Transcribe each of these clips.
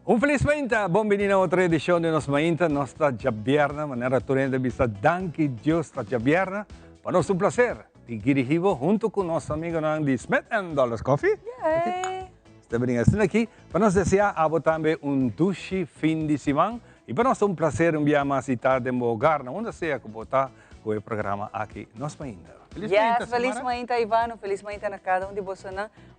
Un feliz mainta, benvenuti a otra edición de Nos Mainta, nostra Jabierna, manera torrente vista Danke Dios sta Jabierna. Para nosotros un placer, dirigido junto con nuestro amigo de Smith & Dollars Coffee. Yay! Estamos aqui para nos desejar a vos también un dulce fin de semana y para nosotros un placer enviar más y tarde en hogar, donde sea que votar con el programa aquí Nos Mainta. Feliz mainta, Ivano. Feliz mainta na cada de vocês.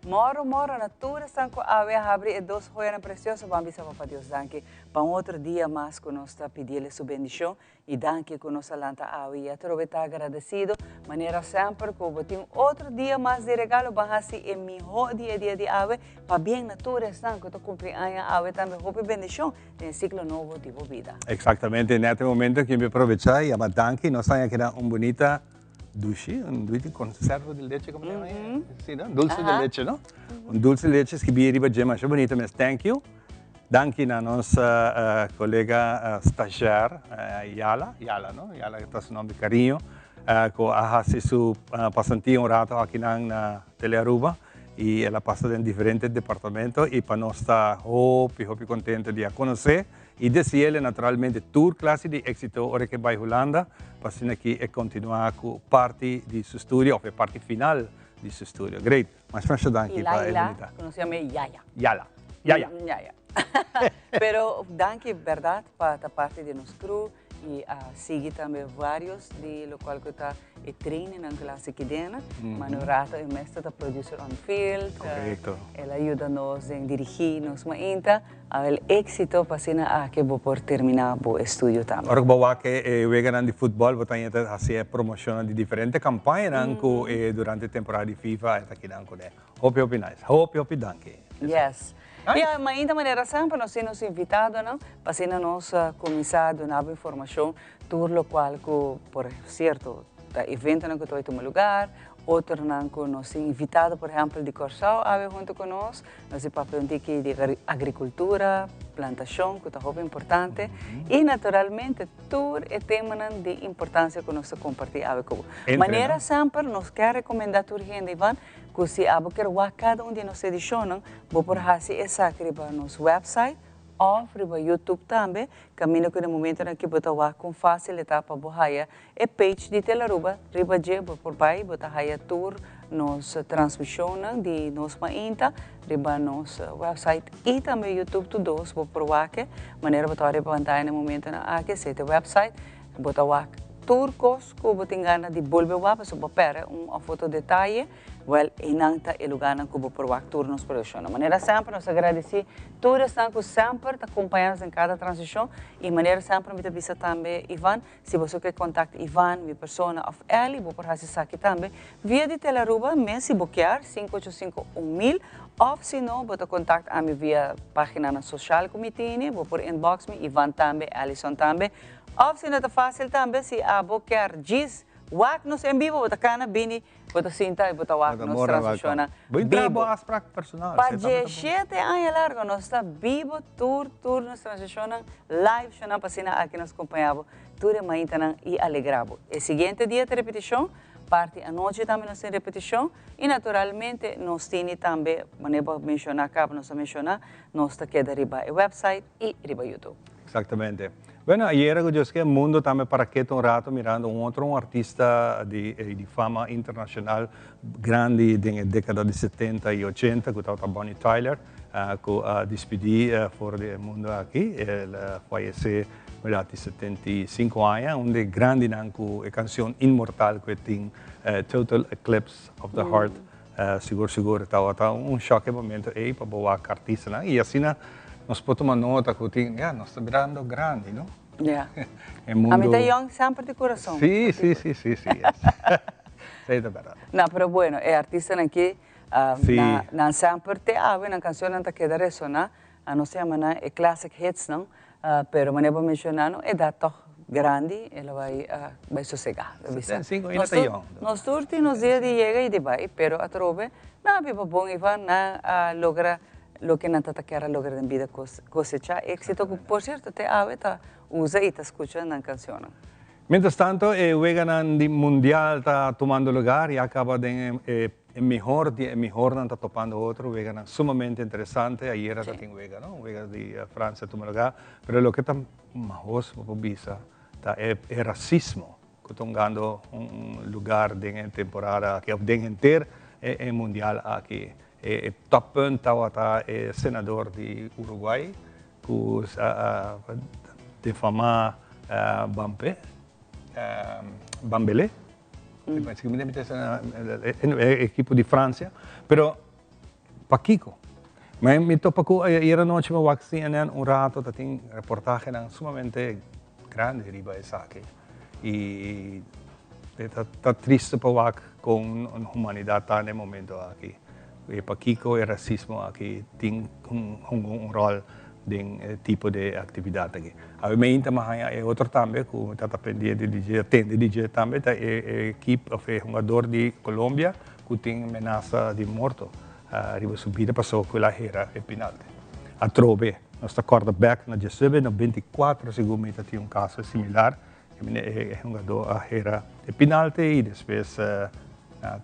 Moro na tua sanco ave abre e dos joias preciosos. Vamos ver para Deus danke. Para outro dia mais que nós pedir sua bendição e danke que nossa lanta ave. E aproveitar agradecido. Maneira sempre que eu tenho outro dia mais de regalo. Vamos assim é melhor dia de ave. Para bem na tua sanco que tu cumpre a ave também. Hope bendição em ciclo novo de vida. Exatamente. Neste momento que me aproveitar e amar danke. Nós estamos aqui um bonita dulce, un dulce conservo de leche, ¿cómo le llaman? Sí, ¿no? Dulce de leche, ¿no? Un dulce de leche que viene arriba, es bonito, mas thank you. Danke a nuestra colega stagiaire, Yala, ¿no? Yala, que está su nombre de cariño, que hace su pasantía un rato aquí en Telearuba y ella pasa en diferentes departamentos y para nos está muy contento de conocer y decirle naturalmente tu clase de éxito ahora que va a Holanda, para aquí y continuar con parte de su estudio, o parte final de su estudio. Great. Mas muchas gracias para Laila, que nos llama Yaya. Yala. Yaya. Pero danke, verdade, para a parte de nosso crew e seguir também vários de lo qual que está e treine na classe aqui dentro. Manorata é mestre da producer on field. Correcto. Ela ajuda-nos em dirigir nos mainta. A ver êxito para que vou por terminar o estudo também. Ahora que juegan de fútbol, vos también hacer promoción de diferentes campañas durante la temporada de FIFA. Aquí hope nice. Hope danke. Yes. E ainda maneira sempre nós temos invitado, não? Para nós começar a dar informação tudo o qual por certo, da evento que estou em um lugar, outro que nós invitado, por exemplo, de Corsau, a ver junto conosco, nós para aprender aqui de agricultura, plantação, que é muito importante, e naturalmente tudo é tema de importância que nós compartilhamos a ver com você. Maneira sempre nós quer recomendar tudo gente, Ivan, que se a quer cada de nós edições, vou por fazer essa para nosso website, ou para YouTube também, caminho que no momento em que você vai com facilidade para você é page de Telearuba, riba de por pai, você vai tour nos transmissão de nos mainta, riba nos website e também YouTube todos vou provar que maneira você vai levantar no momento em que se website, você vai turcos que você tem ganas de volver para você pera foto detalhe. Well, inanta e lugar na cubo por o nos produção. De maneira sempre, nós agradecemos todos estão que sempre acompanhamos em cada transição e maneira sempre me avisa também Ivan, se você quer contactar Ivan, minha pessoa of Eli, vou por fazer aqui também via de Telearuba, me se bloquear 585-1000 ou se não, você contacta a mim via página na social que me tem, vou por inbox me Ivan também, Alison também, ou se não é fácil também, se a bloquear diz wak nos em vivo, bota cana, bini, bota cinta e bota wak nos transiciona. Bom trabalho as práticas personais. Para 7 anos largo, nós está vivo, tour nos transiciona, live, chama para cena aqui nos acompanhava, tudo é mais e alegravo. E seguinte dia de repetição, parte à noite também nós temos repetição e naturalmente nós temos também, maneira mencionar cá, nós mencionar, nós está queda riba o website e riba YouTube. Exatamente. Bueno, ayer yo es que el mundo también para que un rato mirando un artista de fama internacional grande de la década de 70 y 80, que estaba Bonnie Tyler, que despedí fuera del mundo aquí, él falleció a 75 años, una grande canción inmortal que tiene Total Eclipse of the Heart, seguro, estaba un choque momento ahí para boa artista, y así nós podemos tomar nota que nós estamos virando grande, não? Yeah. A mim é young sempre de coração. Sim. Sei da verdade. Não, pero bueno, é artista aqui, na sempre te ave na canção não te queda ressonar, não se chama na é classic hits, não? Pero maneira mencionar, é data grande, ela vai sossegar. 75 ainda está young. Nós turti nos dias de chega e de vai, pero a trove, na pipa bom Ivan na logra lo que não te quer lograr em vida cosechar éxito, que por cierto te aveta usa e te escucha na canção. Mientras tanto, el Weganan Mundial está tomando lugar y acaba de mejor não está topando outro, vega sumamente interessante, ayer era tem vega, não? Vega de França, tu me lugar, pero lo que está mais por bisa, tá é racismo, que estão ganhando lugar em temporada, que é inteiro é mundial aqui. Top punt tá senador de Uruguai, que de fama Bambelé, equipo de Francia, pero Paquico. Mas me topa que era noche me vacinan rato, tem reportaje sumamente grande riba essa aqui. E está triste para com a humanidade tá no momento aqui. E Paquico e racismo aqui tem rol de tipo de atividade aqui. A mim também é outro também que está pendente de atende DJ também tá equipe of jogador de Colômbia que tem ameaça de morto. Riba subida passou com a hera e penalti. A trove, nosso quarterback na 19 no 24 segundos tinha caso similar. É jogador a hera e penalti e depois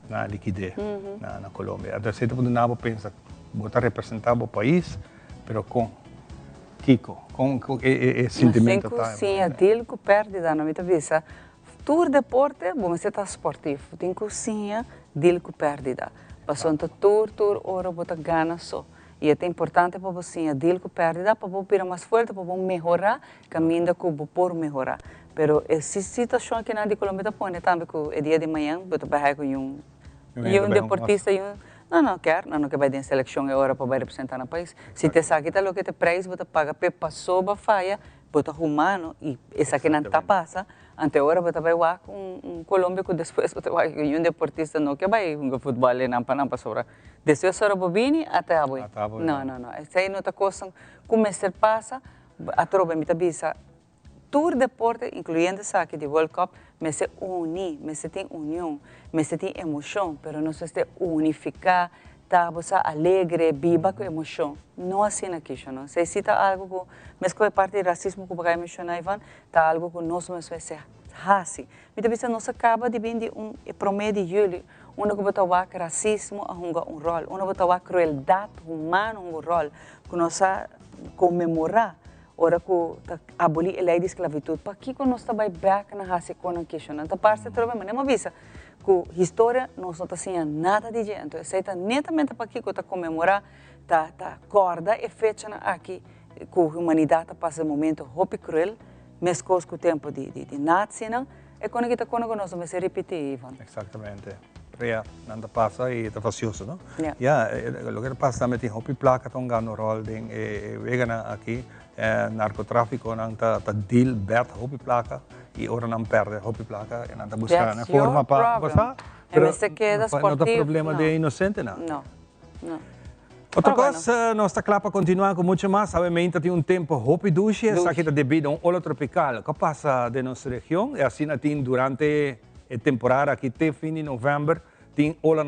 na liquidez na Colômbia. Então você pode não pensar, botar representar o país, pero com Kiko, com sentimento tá. Sim, a dele que perde da minha vista. Tour deporte, bom, você está esportivo, tem cozinha, dele que perde da. Passou então tour, hora bota gana só. E é importante para você, dele que perde da, para você mais forte, para você melhorar, caminho que você pode melhorar. Pero essa situação que na de Colômbia põe também que é dia de manhã, você vai com um deportista e não quer, não que vai ter seleção é hora para representar no país. Se te sabe que o que te preço, você paga para passou para faia, você humano e essa que não está passa, ante hora você vai lá com Colômbia que depois você vai com um deportista não que vai com futebol não para sobrar. Desde essa hora bobini até a boi. Não. Essa aí não está coisa como se passa, a trova me tabisa. Tour deporte, incluyendo aqui de World Cup, me se une, me se tem união, me se tem emoção, pero não se unificar, tá, você alegre, viva com emoção. Não assim aqui, não. Se cita algo que, mesmo que parte do racismo que vai mencionar, Ivan, tá algo que nós mesmos vai ser assim. Então, você não acaba de vir de promédio de julho, onde que botar o racismo a um rol, onde botar a crueldade humana um rol, que nós comemorar. Ora que abolir a lei de esclavitud, para que nós também back na raça com a questão. Então, parte do problema, não avisa que a história não está assim nada de jeito. Então, aceita netamente para que está comemorar, tá corda e fecha aqui que a humanidade passa um momento muito cruel, mesmo com o tempo de nazi, não? É quando que nós vamos repetir, Ivan. Exatamente. Ja, nada passa e está facioso, não? Ja, o que passa também tem hopi placa tão ganho rol ding vegana aqui narcotráfico não tá deal bert hopi placa e ora não perde hopi placa e não tá buscando na forma para passar. Mas se queda não tem problema de inocente, não? Não. Outra coisa, nós está claro para continuar com muito mais, obviamente tem tempo hopi duche, essa aqui está devido a ola tropical. O que passa de nossa região é assim tem durante a temporada aqui até fim de novembro tem ola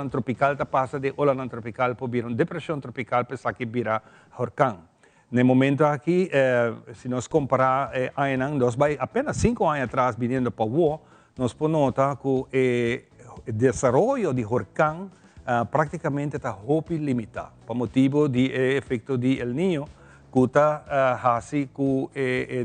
tropical tá passa de ola tropical para virar depressão tropical para que vira huracão. No momento aqui, se nós comparar nós vai apenas 5 anos atrás vindo para o nós podemos notar que o desenvolvimento de huracão praticamente está muito limitado, por motivo do efeito de El Niño, que está assim que o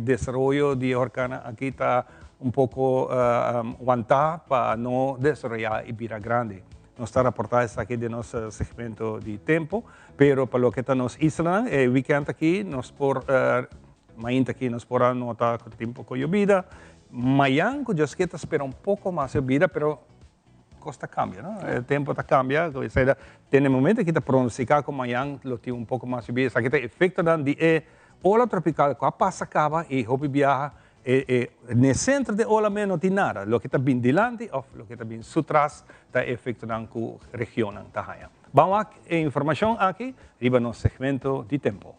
desenvolvimento de huracão aqui está pouco aguantar para não desenvolver e virar grande. Nós está reportado isso aqui de nosso segmento de tempo, pero para o que está nos islas, weekend aqui, nós por mainta aqui nós por notar que tem pouco llovida, amanhã que eu esquenta espera pouco mais llovida, pero costa cambia, não? O tempo está cambia, ou seja, tem momento que está pronosticado que amanhã lo tem pouco mais llovida, isso aqui tem efeito de ola tropical que passa acaba e hopi viaja no centro de ola não tem nada. O que está bem delante ou o que está bem atrás está afetando a região. Vamos a informação aqui, riba no segmento de tempo.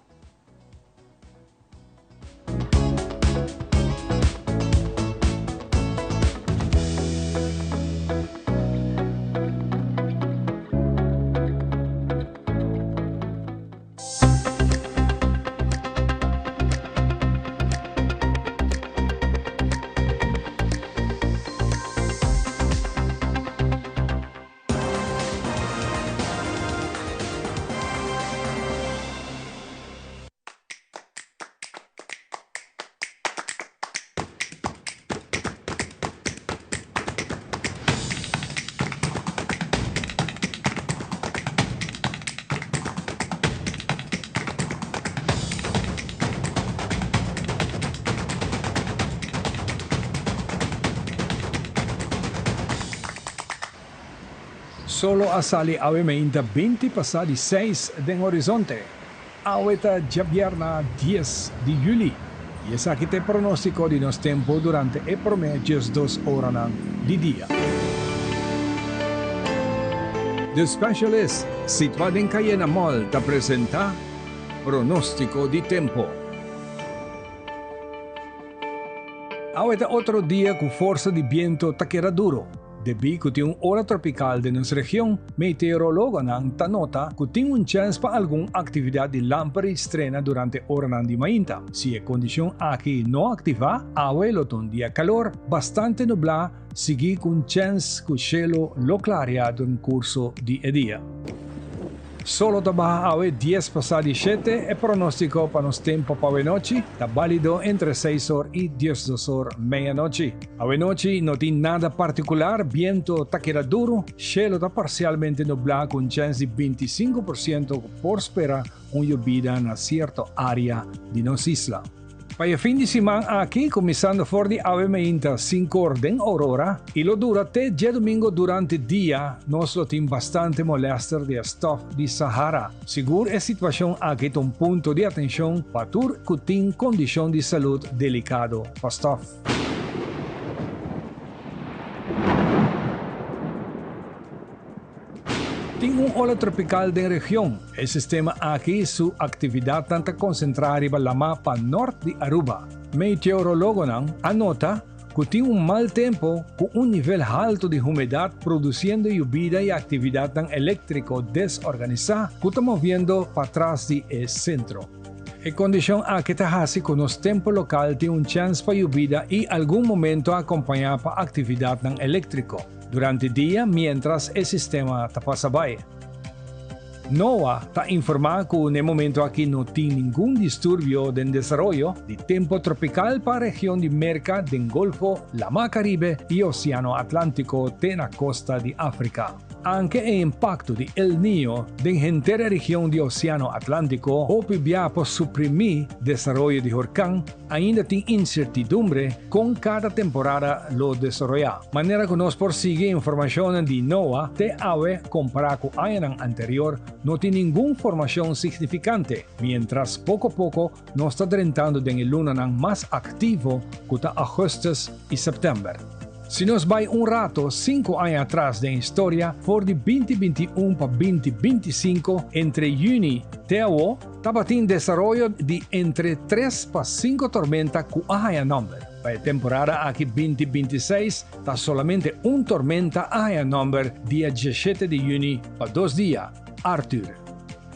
Solo asali awe mainta 20 pasadi 6 den horizonte. Aweta vierna 10 de juli. Y es aquí te pronóstico de nos tempo durante e promedios 2 horas de día. The Specialist, situado en Cayena Mall, te presenta pronóstico de tempo. Ahora otro día con fuerza de viento taquera duro. Debido a una hora tropical de nuestra región, meteorólogos han nota que tiene un chance para alguna actividad de lámpara estrena durante hora de mainta. Si la condición aquí no activa, abuelo un día calor, bastante nublado, sigue con chance que cielo lo clareado en curso de día. Solo trabaja a 10 pasadi 7 e pronóstico para los tiempos para noche está válido entre 6 horas y 12 horas medianoche. A noche no tiene nada particular, viento taquera duro, cielo está parcialmente nublado con chance de 25% por esperar una lluvia en cierta área de nuestra isla. Para el fin de semana aquí, comenzando por de ave mainta 5 horas de aurora y lo durante el domingo durante el día nos lo tiene bastante molesto de stuff de Sahara. Seguro es situación aquí un punto de atención para tur que tiene condición de salud delicado para stuff. Tiene una ola tropical de región. El sistema aquí su actividad tanta concentrada en la mapa norte de Aruba. Meteorólogos anota que tiene un mal tiempo con un nivel alto de humedad produciendo lluvia y actividad tan eléctrico desorganizada que estamos viendo para atrás del centro. La condición aquí está así con los tiempos locales tiene un chance para lluvia y algún momento acompañada por actividad tan eléctrico durante el día mientras el sistema está pasando. NOAA está informado que en el momento aquí no tiene ningún disturbio de desarrollo de tiempo tropical para la región de América del Golfo, la Mar Caribe y Océano Atlántico de la costa de África. Aunque el impacto de El Niño de la entera región de Océano Atlántico obvia por suprimir desarrollo de huracán, ainda tiene incertidumbre con cada temporada lo desarrolla. Manera que nos persigue información de NOAA de AVE comparado con el año anterior no tiene ninguna información significante, mientras poco a poco nos está entrando en el luna más activo que está agosto y septiembre. Si nos va un rato 5 años atrás de la historia, por de 2021 para 2025, entre junio y agosto, estaba en desarrollo de entre 3 para 5 tormentas con high number. Para la temporada aquí 2026, está solamente una tormenta high number día 17 de junio para 2 días. Arthur.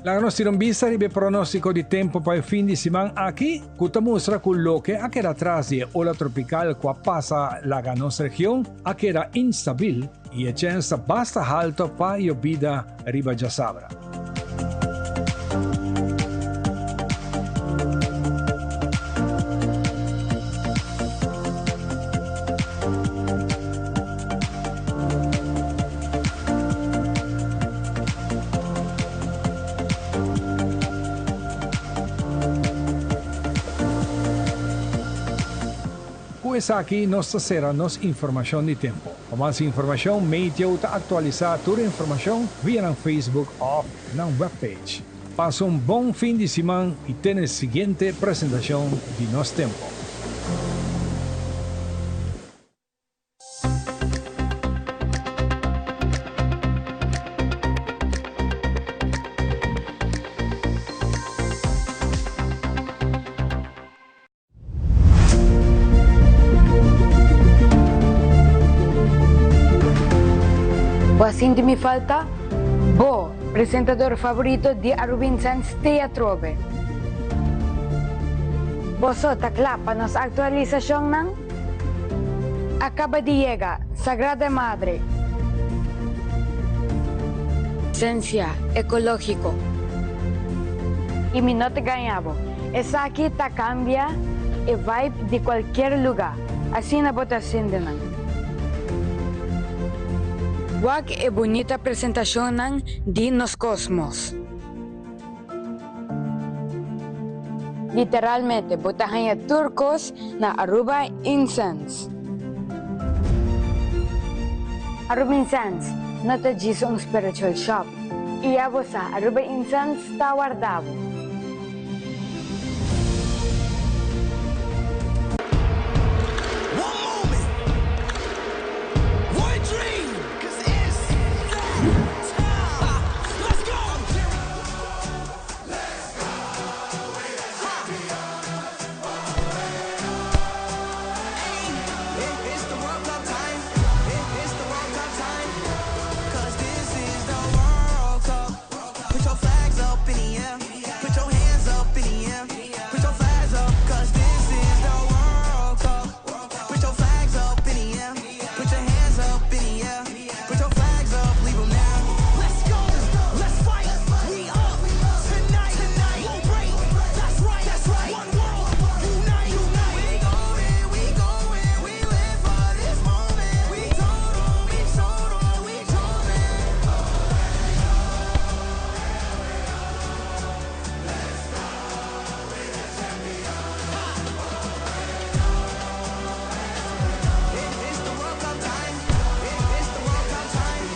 La nostra vista ribe pronóstico de tiempo para el fin de semana aquí, que muestra que lo que ha quedado atrás de ola tropical que pasa la nuestra región, ha quedado instabil y la chance basta alto para lluvia arriba ya sabra. Pues aquí nos seremos información de tiempo. Para más información, Meteo te actualiza toda la información vía en Facebook o en la webpage. Pasa un buen fin de semana y ten la siguiente presentación de nuestro tiempo. Sinti mi falta? Bo, presentador favorito de Arubinsan's Teatrobe. Boso taklapa nos actualización ng acaba de llegar Sagrada Madre. Esencia ecológico. Y mi nota ganhavo. Esa aquí ta cambia el vibe de cualquier lugar. Así na votación de nang. Wag e bonita presentación ng Dinos Cosmos. Literalmente, botahan turcos na Aruba Incense. Aruba Incense, nota diz spiritual shop. E a você, Aruba Incense está guardado.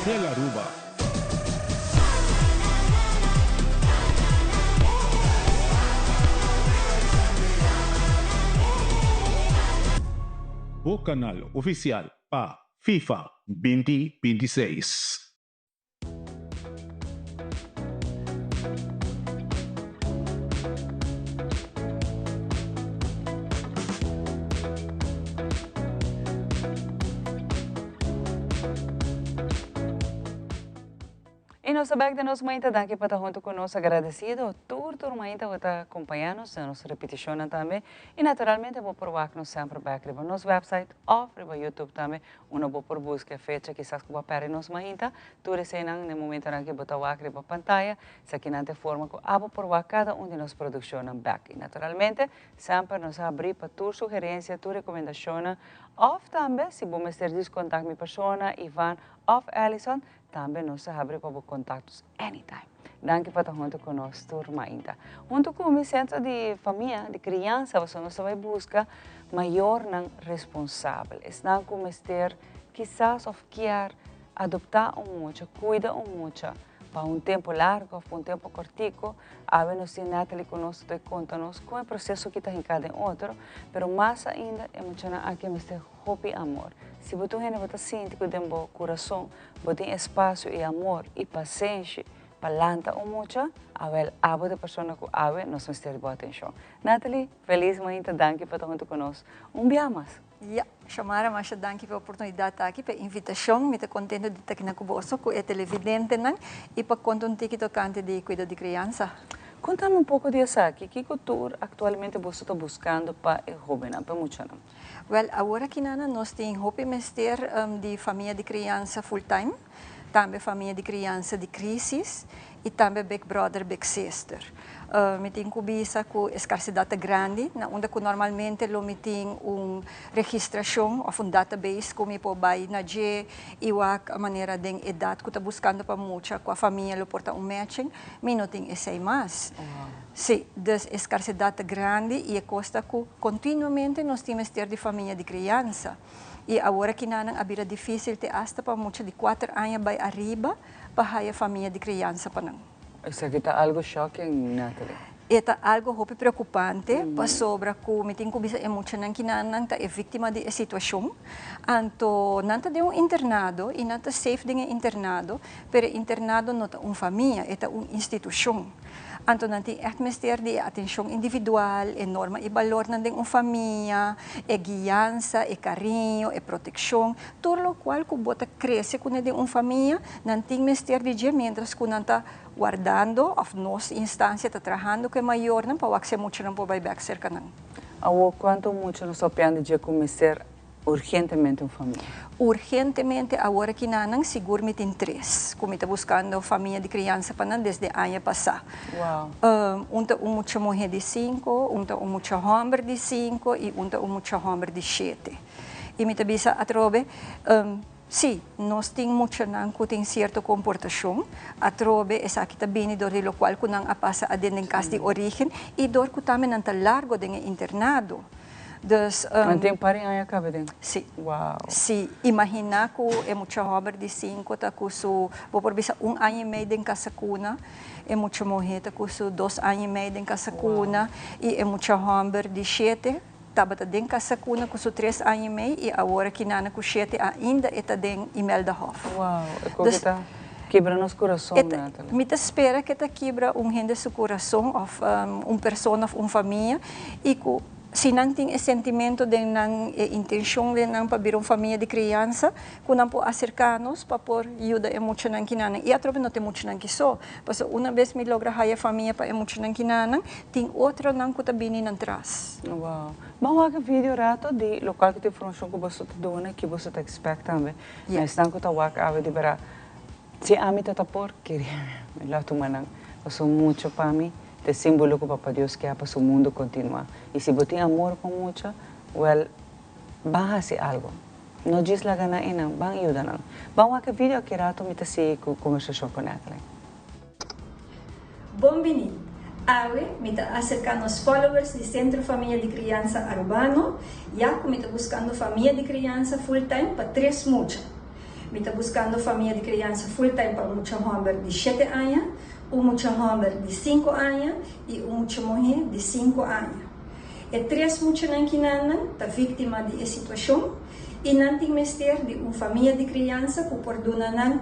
Del Aruba. O canal oficial pa FIFA 2026. E nós sabemos que nós muito daqui para estar junto conosco, agradecido todo muito por estar acompanhando na nossa repetição também. E naturalmente vou provar que nós sempre back no nosso website ou no YouTube também, uma boa por busca feita que se escuba para nós muito, tudo isso no momento em que botar o acre para pantalla, se aqui não tem forma que abo provar cada de nossas produções back. E naturalmente sempre nos abrir para tua sugerência, tua recomendação, ou também se você ter descontato com pessoa, Ivan ou Alison, também nos abre para contatos anytime. Danke por estar junto conosco, turma ainda. Junto com o centro de família, de criança, você nos vai buscar maior não responsável. Estão como ter, quizás, ou quer adoptar muito, cuidar muito, para tempo largo, para tempo curtico. A nós Natalie conosco e conta-nos como é o processo que está em cada outro, mas mais ainda é muito aqui Mr. Hope e amor. Se você não sente que tem um coração, você tem espaço e amor e paciência para lançar muito, a de pessoa que nós vamos ter boa atenção. Natalie, feliz muito, danke por estar junto conosco. Dia mais. Ja, chamara mas danke pela oportunidade aqui, pela invitação, me estou contente de estar aqui na Cuboso, com o televidente e para contar um pouquinho tocante de cuidado de criança. Conta-me um pouco disso aqui, que cultura atualmente você está buscando para o jovem, para muito não? Well, agora aqui nós temos Hope Mester de família de criança full-time, também família de criança de crisis e também Big Brother, Big Sister. Me tem cubisa com escassidade grande, onde normalmente lo me tem registração ou database como eu posso na G e a maneira de idade que está buscando para muita com a família lo porta matching, me não tem esse mais. Sim, das escassidade grande e costa que continuamente nós temos ter de família de criança. E agora que não é difícil ter hasta para muita de 4 anos para arriba para a família de criança para não. Isso aqui está algo shocking, Natalie. É algo preocupante, para sobre que me tem que bisa emocional que não é vítima de situação. Então, não é de internado e não é safe de internado, mas internado não é uma família, é uma instituição. Então, não tem atmosfera de atenção individual, norma e valor de uma família, guiança, carinho, proteção, tudo o qual que bota cresce com uma família, não tem atmosfera de dia, mientras que não está guardando, ou nossa instância está trabalhando que é maior, não para que muito não pode back cerca não. Quanto muito nós sabemos de começar urgentemente uma família? Urgentemente, agora que não, seguro me tem 3. Como está buscando família de criança para desde ano passado. Wow. Muita mulher de 5, muita homem de 5 e muita homem de 7. E me bisa a trobe, sim, nós temos muito que tem certa comportação. A trobe é aqui também do lo qual que não passa a dentro em casa de origem e do que também não está largo de internado. Dus, Tem pari ang acaba din? sim. Wow. Se imaginar que é muito jovem de 5, tá com su, vou por bisa 1 ano e meio em casa cuna, é muito morrer tá com su 2 anos e meio em casa cuna, e é muito jovem de 7, estava dentro casa cuna com su 3 anos e meio, e agora que nana com 7 ainda está dentro Imelda Hof. Wow. Eko kita quebra nos coração, Natalie. Me espera que te quebra gente seu coração, ou pessoa, ou família, e que se não tem esse sentimento de não intenção de não para vir uma família de criança, que não pode acercar-nos para pôr ajuda emocional que não. E a tropa não tem emocional que só, porque uma vez me logra a família para emocional que não, tem outra não que está vindo atrás. Wow. Vamos ver vídeo rato de local que tem informação que você está doando, que você está expectando. Mas não que está vendo de vera. Se a mim está por querer, lá tu manang, passou muito para mim. Te símbolo que Papa Deus quer para o mundo continuar. E se você tem amor com muito, well, van a hacer algo. Não diz lá gana não, van a ajudar. Vamos a ver vídeo que rato me te sigue com conversação com Natalie. Bom-vindo. Hoje, me está acercando aos followers do Centro Família de Criança Urbano, já que me está buscando família de criança full-time para 3 muchas. Me está buscando família de criança full-time para mucha homem de 7 anos, mucha homem de 5 anos e mucha mulher de 5 anos. E 3 muchas que não está vítima de situação e não tem mestre de uma família de criança que por donar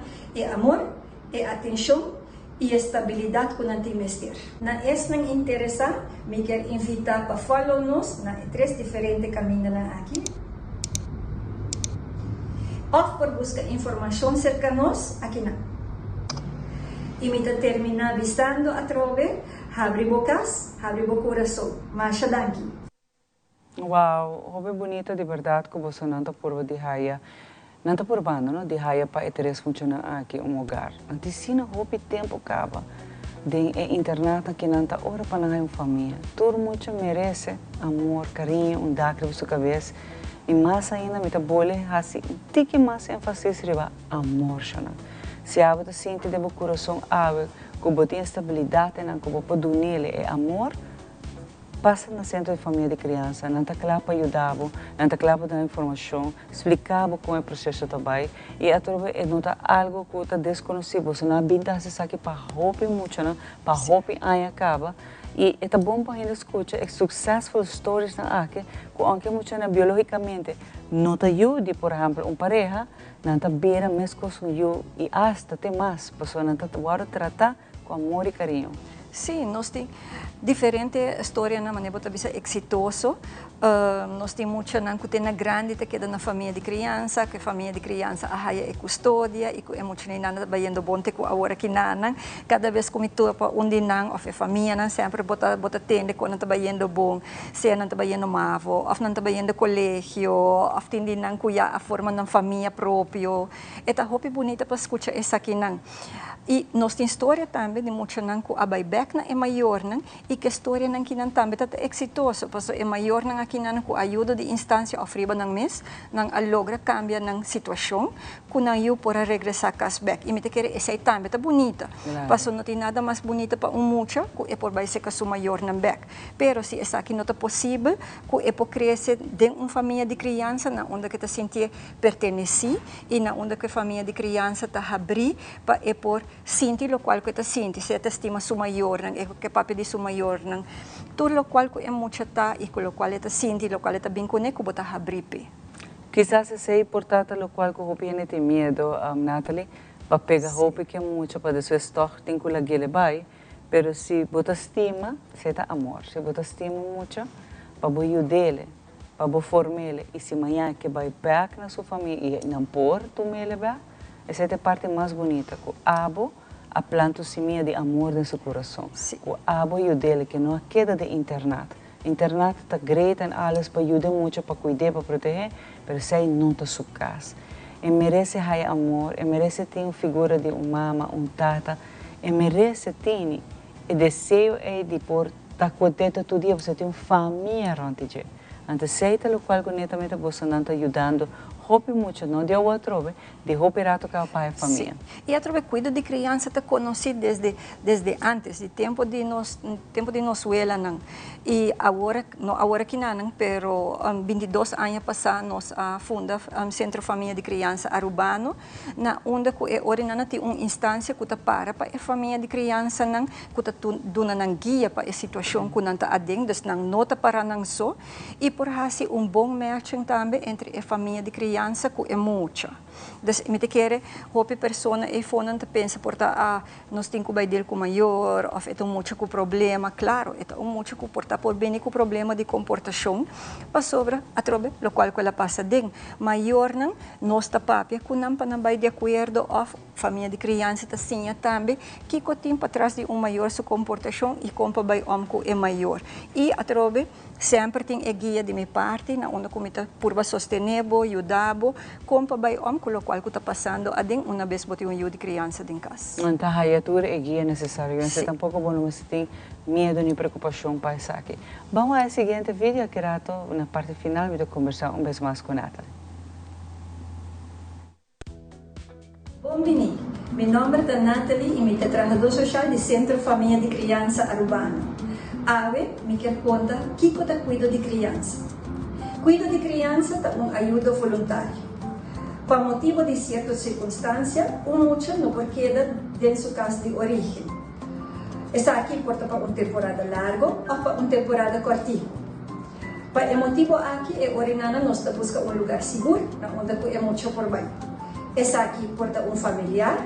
amor, atenção e estabilidade que não tem mestre. Na esta interessa, me quero invitar para follow-nos na 3 diferentes caminhos aqui. Ou por buscar informação cerca de nós, aqui não. E me termina avisando a trove, abre bocas, abre o coração. Masha danki. Wow, hobby bonita de verdade que você não está por de raia, não está por banda, não de raia para eteres funcionar aqui lugar. Antes se não hobby tempo acaba, de internato que não está hora para não família. Todo mundo merece amor, carinho, dacre na sua cabeça. E mais ainda me tá bole assim, tem que mais ênfase riba amor chana. Se a você sente de coração ave, que você tem estabilidade, que você pode unir é amor, passa no centro de família de criança, não está claro para ajudar, não está claro para dar informação, explicar como é o processo também, e a troca é notar algo que está desconhecido, você não habilita se sabe para roupa muito, para roupa aí acaba. E é bom para a gente escutar successful stories na aqui, que aunque muito biologicamente não te ajude, por exemplo, uma pareja, não te beira mesmo com eu e hasta tem mais, pessoa não te pode tratar com amor e carinho. Sim, nós temos diferentes histórias na maneira de ser exitoso. Nós temos muita que tem grande que queda na família de criança, que a família de criança é custódia e que é muito nada bayendo bom te que agora que nana cada vez que me topa onde não ou a família não sempre bota tende quando está bayendo bom, se não está bayendo mavo, ou não está bayendo colégio, ou tende não cuia a forma na família próprio. É tá roupa bonita para escutar essa aqui não. E nós temos história também de muita não que a back na é maior não e que a história não que não também está exitoso, porque é maior não aqui não com ajuda de instância ofriba não mês, não a logra cambia na situação, que não eu por regressar back. E me te querer essa também está bonita, porque não tem nada mais bonita para mucha que é por vai ser que sua maior não back. Pero se essa aqui não está possível, que é por crescer dentro uma família de criança, na onde que está sentir pertencer e na onde que a família de criança está abrir para é por sentir o qual que está sente, se está estima sua maior, que papi de sua maior, tudo o qual que é muito tá e o qual está sente, o qual está bem conectado, bota abrir. Quizás seja importante o qual que o hopi tem medo, Natalie, para pegar roupa que é muito para o seu estoque, tem que laguele vai, pero se bota estima, se está amor, se bota estima muito, para o dele, para o formele, e se amanhã que vai back na sua família e não por tu mele back, essa é a parte mais bonita, que o abo a planta semente de amor no seu coração. O abo e o dele que não queda de internato. Internato está grande em alles para ajudar muito, para cuidar, para proteger, mas sei não está sua casa. E merece ter amor, e merece ter uma figura de uma mama, um tata, e merece ter o desejo de por estar contente todo dia, você tem uma família antes de. Antes sei o qual netamente você não está ajudando, hopi mucho, não de outro, de hopi rato que o pai e família. E a cuida de criança está conhecido desde antes, de tempo de Nosuela não. E agora que não, pero 22 anos passados nós funda Centro Família de Criança Arubano, na onde que ora nana tem instância que para a família de criança não, que dona nang guia para a situação que não está adeng, dus nang nota para nang so, e por hasi bom matching também entre a família de criança que é muito. Dus me te quer hope persona e fonan te pensa porta nós tem que baidel com maior of é muito com problema, claro, é muito com porta por bem com problema de comportação, para sobra a trobe, lo qual que ela passa deng, maior não, nós ta papia com não para não de acordo of família de criança ta sinha também, que cotim para trás de maior sua comportação e como vai com é maior. E a trobe sempre tem a guia de minha parte, na onde comita purba sostenível, ajudável, como vai com o qual que está passando, adem uma vez botar de criança em casa. Então, a ajuda é guia necessário. Você tampouco não tem medo nem preocupação para isso aqui. Vamos ao seguinte vídeo, que rato, na parte final, vou conversar vez mais com Nathalie. Bom-vindo. Meu nome é Nathalie e sou trabalhadora social do Centro Família de Criança Arubano. Ave, me quer conta, que eu cuido de criança. Cuido de criança é uma ajuda voluntária. Por motivo de certas circunstâncias, muitos não pode quedar dentro de sua casa de origem. Está aqui para uma temporada larga ou para uma temporada curtinha. Para o motivo aqui é orinana nós buscamos lugar seguro, onde é muito por bem. Está aqui para um familiar,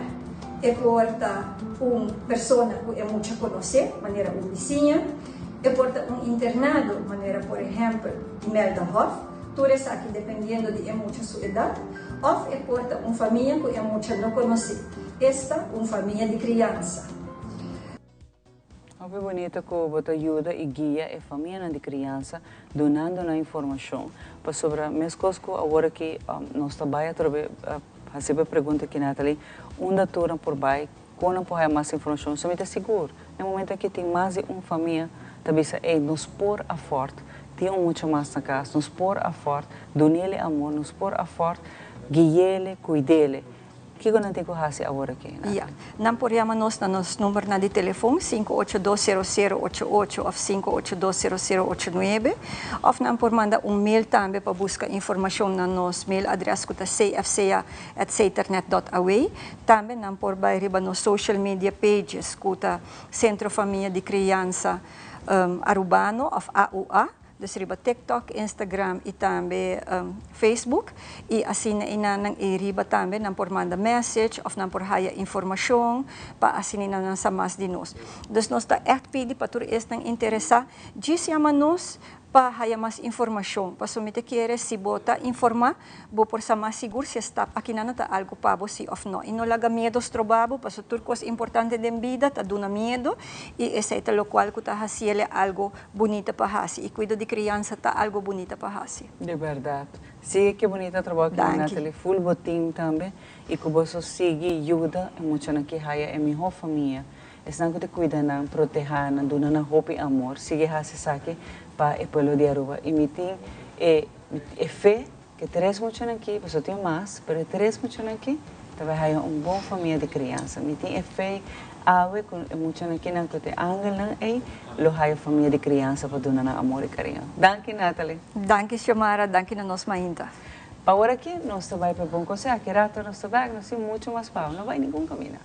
é para uma pessoa que é muito conhecer, maneira uma vizinha, é para um internado, maneira por exemplo, Imelda Hoff, tudo isso aqui dependendo de muito sua idade. Of é porta uma família que é muito não conhece. Esta uma família de criança. É bonito que você ajuda e guia a família de criança, donando a informação para sobre as coisas que agora que nós trabalhamos, recebe a pergunta aqui, Nathalie, onde turam por baixo, quando pode mais informação, somente é seguro. No momento que tem mais de uma família, também é nos pôr a forte, tem muito mais na casa, nos pôr a forte, donar-lhe amor, nos pôr a forte, guiá-le, cuidá-le. O que não tem que fazer agora aqui? Não podemos nós no nosso número de telefone 5820088 ou 5820089 ou não por mandar mail também para buscar informação no nosso mail adresse que é cfca@ceternet.aw. Também não por bairro nos social media pages que é Centro Família de Criança Arubano ou AUA. Dus riba TikTok, Instagram e também Facebook. E assim nang riba também não por manda message ou não por haya informação para assim não sa mais de nós. Dus nós está echt pedi para tu estão interessar, diz chama nós para haya mais informação. Para somente querer se bota informar, bo por sa mais seguro se está aqui não está algo para você ou não. E não laga medo trabalho, para tudo coisa importante da vida, tá dando medo e esse é o qual que tá fazendo algo bonito para fazer. E cuido de criança tá algo bonito para fazer. De verdade. Siga que bonita trabalho que na Nathalie, full botim também e que você siga e ajuda muito na que haya é minha família. Estão que te cuidando, protegendo, dando roupa e amor. Siga essa saque para o pueblo de Aruba. E me tem fé que três muito aqui, você tem mais, mas três muito aqui, também há uma boa família de criança. Me tem fé, ave com muito aqui na que te angela e lo há família de criança para dar amor e carinho. Danke, Nathalie. Danke, Xiomara. Danke na nossa mainta. Agora aqui nós vai para bom conselho, que rato nós vai, nós temos muito mais pau, não vai nenhum caminho.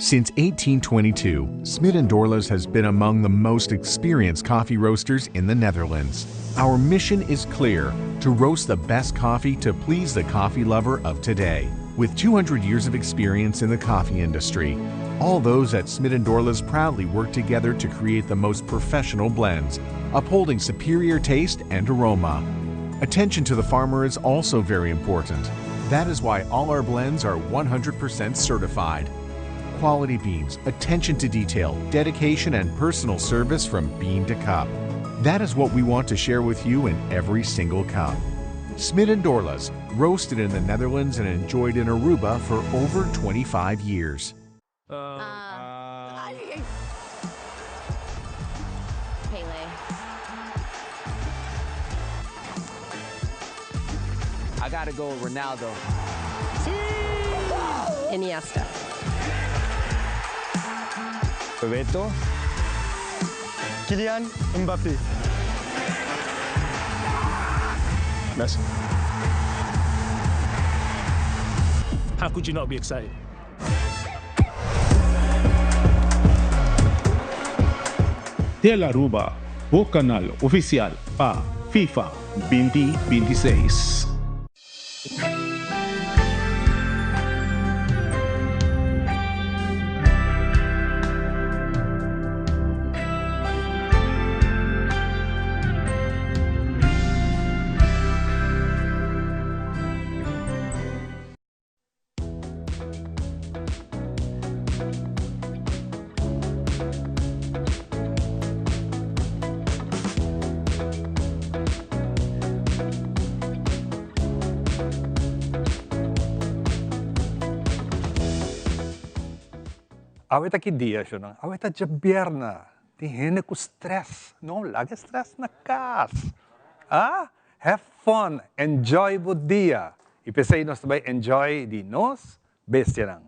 Since 1822, Smit & Dorlas has been among the most experienced coffee roasters in the Netherlands. Our mission is clear: to roast the best coffee to please the coffee lover of today. With 200 years of experience in the coffee industry, All those at Smith & Dorla's proudly work together to create the most professional blends, upholding superior taste and aroma. Attention to the farmer is also very important. That is why all our blends are 100% certified. Quality beans, attention to detail, dedication, and personal service from bean to cup. That is what we want to share with you in every single cup. Smit & Dorla's, roasted in the Netherlands and enjoyed in Aruba for over 25 years. Pele. I gotta go with Ronaldo. Iniesta. Bebeto. Kylian Mbappé. Messi. How could you not be excited? Del Aruba, o canal oficial pa FIFA 2026. Awet aqui dia, Shona. Awet a jabierna. Die hene com stress. Não laga stress na casa. Ah? Have fun. Enjoy o dia. E pensei nós também enjoy de nós, bestia lang.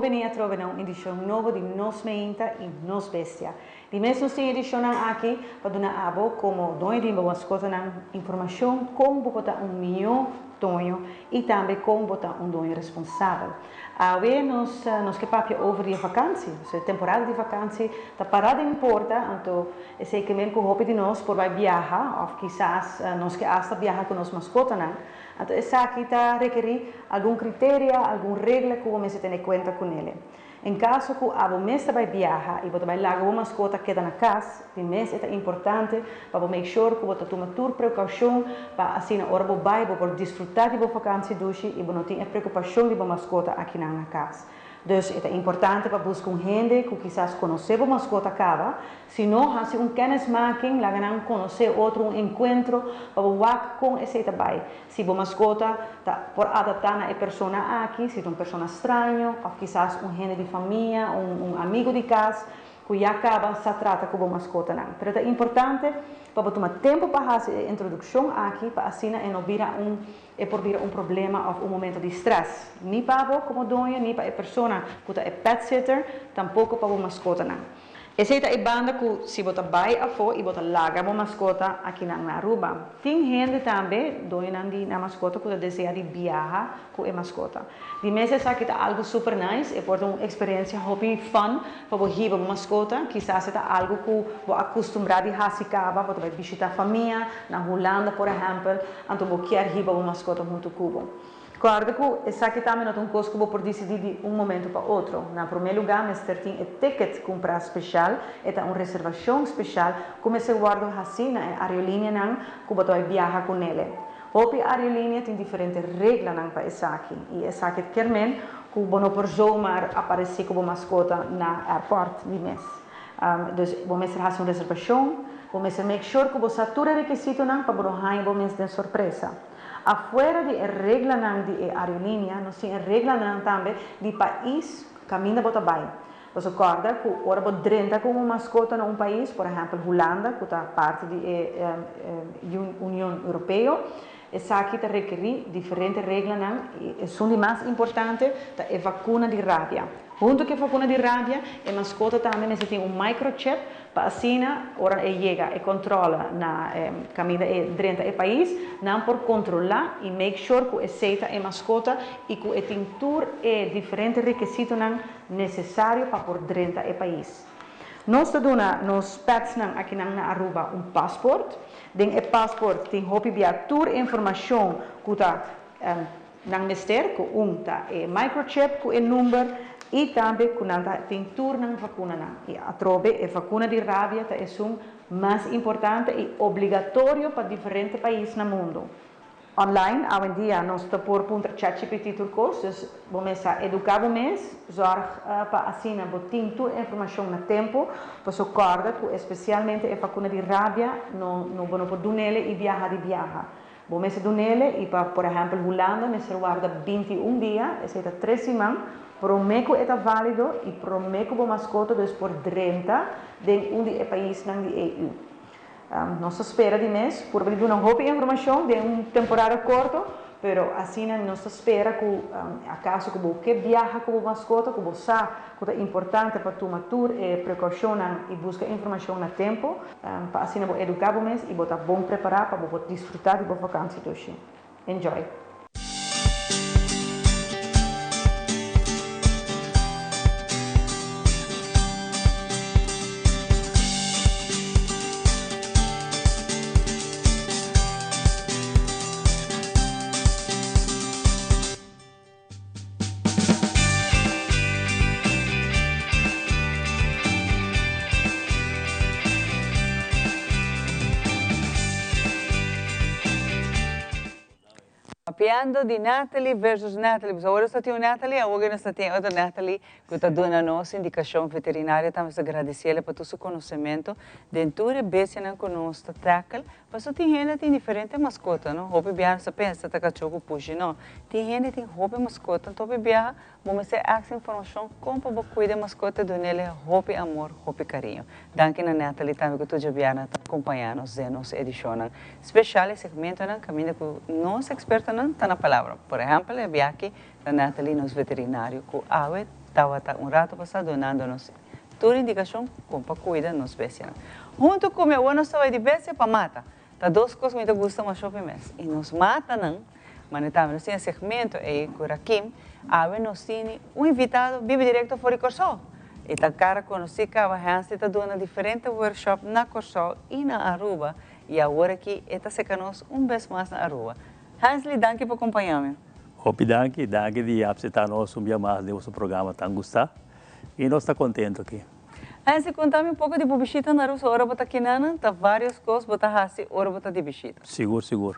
Bem-vindo a trovar uma edição nova de Nos Meinta e Nos Bestia. De mesmo sim edição aqui para dar a você como dono de boas coisas na informação como botar melhor dono e também como botar dono responsável. Hoje nós que papia over de vakantie, a temporada de vakantie, está parada em porta, então é sei que mesmo com roupa de nós por vai viajar, ou quizás nós que hasta viajar com nossa mascota, não? Então essa aqui está requerir algum critério, alguma regra que você tem em conta com ele. Em caso que a você vai viajar e você vai largar uma mascota que está na casa, de mês é importante para make sure que você toma toda precaução para assim na hora você vai poder desfrutar de sua vakantie e você não tem preocupação de sua mascota aqui na casa. Dus é importante para buscar gente que quizás conhecer a mascota acaba, se não, fazer kennismaking, lá não conhecer outro encontro, para work com esse também. Se a mascota está por adaptar a pessoa aqui, se é uma pessoa estranha, ou quizás gente de família, amigo de casa, que já acaba se trata com a mascota não. Mas é importante para tomar tempo para fazer a introdução aqui, para assim não virar um problema ou momento de estresse. Nem para você como dono, nem para a pessoa que é pet sitter, tampouco para a mascota não. Essa é a banda que se você vai a fora e você larga a mascota aqui na Aruba. Tem gente também, dona na mascota, que deseja de viajar com a mascota. De mês essa aqui é algo super nice, é uma experiência hobby fun para você ir a mascota. Quizás é algo que você acostumado a fazer, você vai visitar a família, na Holanda, por exemplo, então você quer ir a mascota muito cubo. Claro que essa aqui também não é uma coisa que você pode decidir de momento para outro. Na primeiro lugar, você tem um ticket comprar especial, é uma reservação especial, como você guarda assim na aerolínea que você vai viajar com ele. Hoje a aerolínea tem diferentes regras para essa aqui. E essa aqui quer dizer que você não pode zomaar aparecer como mascota na aeroporto de mês. Então, você faz uma reservação, você make sure que você tem todo o requisito para você não ter surpresa. Afuera de regla de aerolínea, nós temos regla também de país caminho para vai. Você recorda que ora você drenta com uma mascota em país, por exemplo, Holanda, que está parte da União Europeia, essa aqui te requerir diferentes regras, e são de mais importante é vacuna de rábia. Junto com a vacuna de rábia, a mascota também necessita microchip para assim, ora chega e controla na caminho dentro do país, não por controlar e make sure que aceita a mascota e que a tintura é diferente requisito necessário para por dentro do país. Nós temos nos pets aqui na Aruba passaporte. Den e passaporte tem hopi bia tour informação que está nang mister que tá é microchip que é número e também que tem tour nang vacuna e a trobe é vacuna de rábia tá é mais importante e obrigatório para diferentes países no mundo. Online, hoje em dia, nós estamos por ChatGPT turcos, dus vamos a educar zorg para assim, botar toda a informação no tempo, para socorrer que especialmente a vacuna de rábia, não vamos poder nele e viajar de viaja. Vamos a nele e para, por exemplo, Holanda, nós guarda 21 dias, é 3 semanas, prometo que é válido e prometo que a mascota por 30 de país da EU. Nossa espera de mês, por dar uma roupa de informação de temporada curto, pero assim nossa espera que acaso que você viaja com a mascota, que você sabe que é importante para tomar precaução e buscar informação no tempo, para assim educar o mês e botar bom preparado para você desfrutar de boa vacância hoje. Enjoy! Mapeando de Natalie versus Natalie. Agora está tem Natalie, agora está tem outra Natalie que está dando a nossa indicação veterinária. Estamos agradecendo por todo o seu conhecimento. Dentro de bestia que nós tackle, mas tem gente que tem diferente mascota, não? Roupa biar se pensa que cachorro puxa, não? Tem gente que tem roupa mascota, então biar, vamos ter essa informação como para cuidar da mascota do nele, roupa amor, roupa carinho. Danke na Natalie também que tu já biar na acompanhando nos edição. Especial segmento na caminho que nós expertos não tá na palavra. Por exemplo, é aqui a Natalie nos veterinário que a estava rato passado donando-nos toda indicação como para cuidar nos bestia. Junto com meu ano estava de bestia para mata. Tá duas coisas que me gostam mais shopping mês. E nos mata não, mas estava nesse segmento e com Rakim, a nós tem invitado vive direto fora de Corsol. E tá cara conheci que a Hans está dando diferentes workshops na Corsol e na Aruba. E agora aqui está se conosco vez mais na Aruba. Hansli, danke por acompanhar-me. Hopi danke de aceitar nosso dia mais de nosso programa tão gostar. E nós estamos contentes aqui. Hansli, conta-me pouco de bichita na Rússia. Ora bota aqui nana, tá várias coisas, bota hasi, ora bota de bichita. Seguro.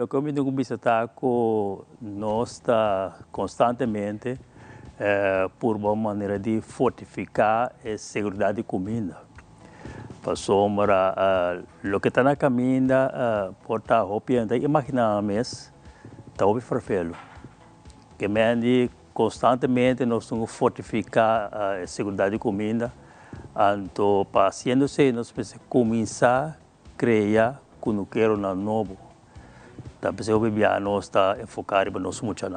O que eu me digo visitar que nós está constantemente por uma maneira de fortificar a segurança de comida. Passou o que está na caminha, por estar roupiando, imaginar mês, está roupi farfelo. Que mende constantemente nós temos que fortificar a segurança de comida. Então, paciente, nós precisamos começar a criar quando quero na novo. Então, precisamos nós está enfocado para nós muito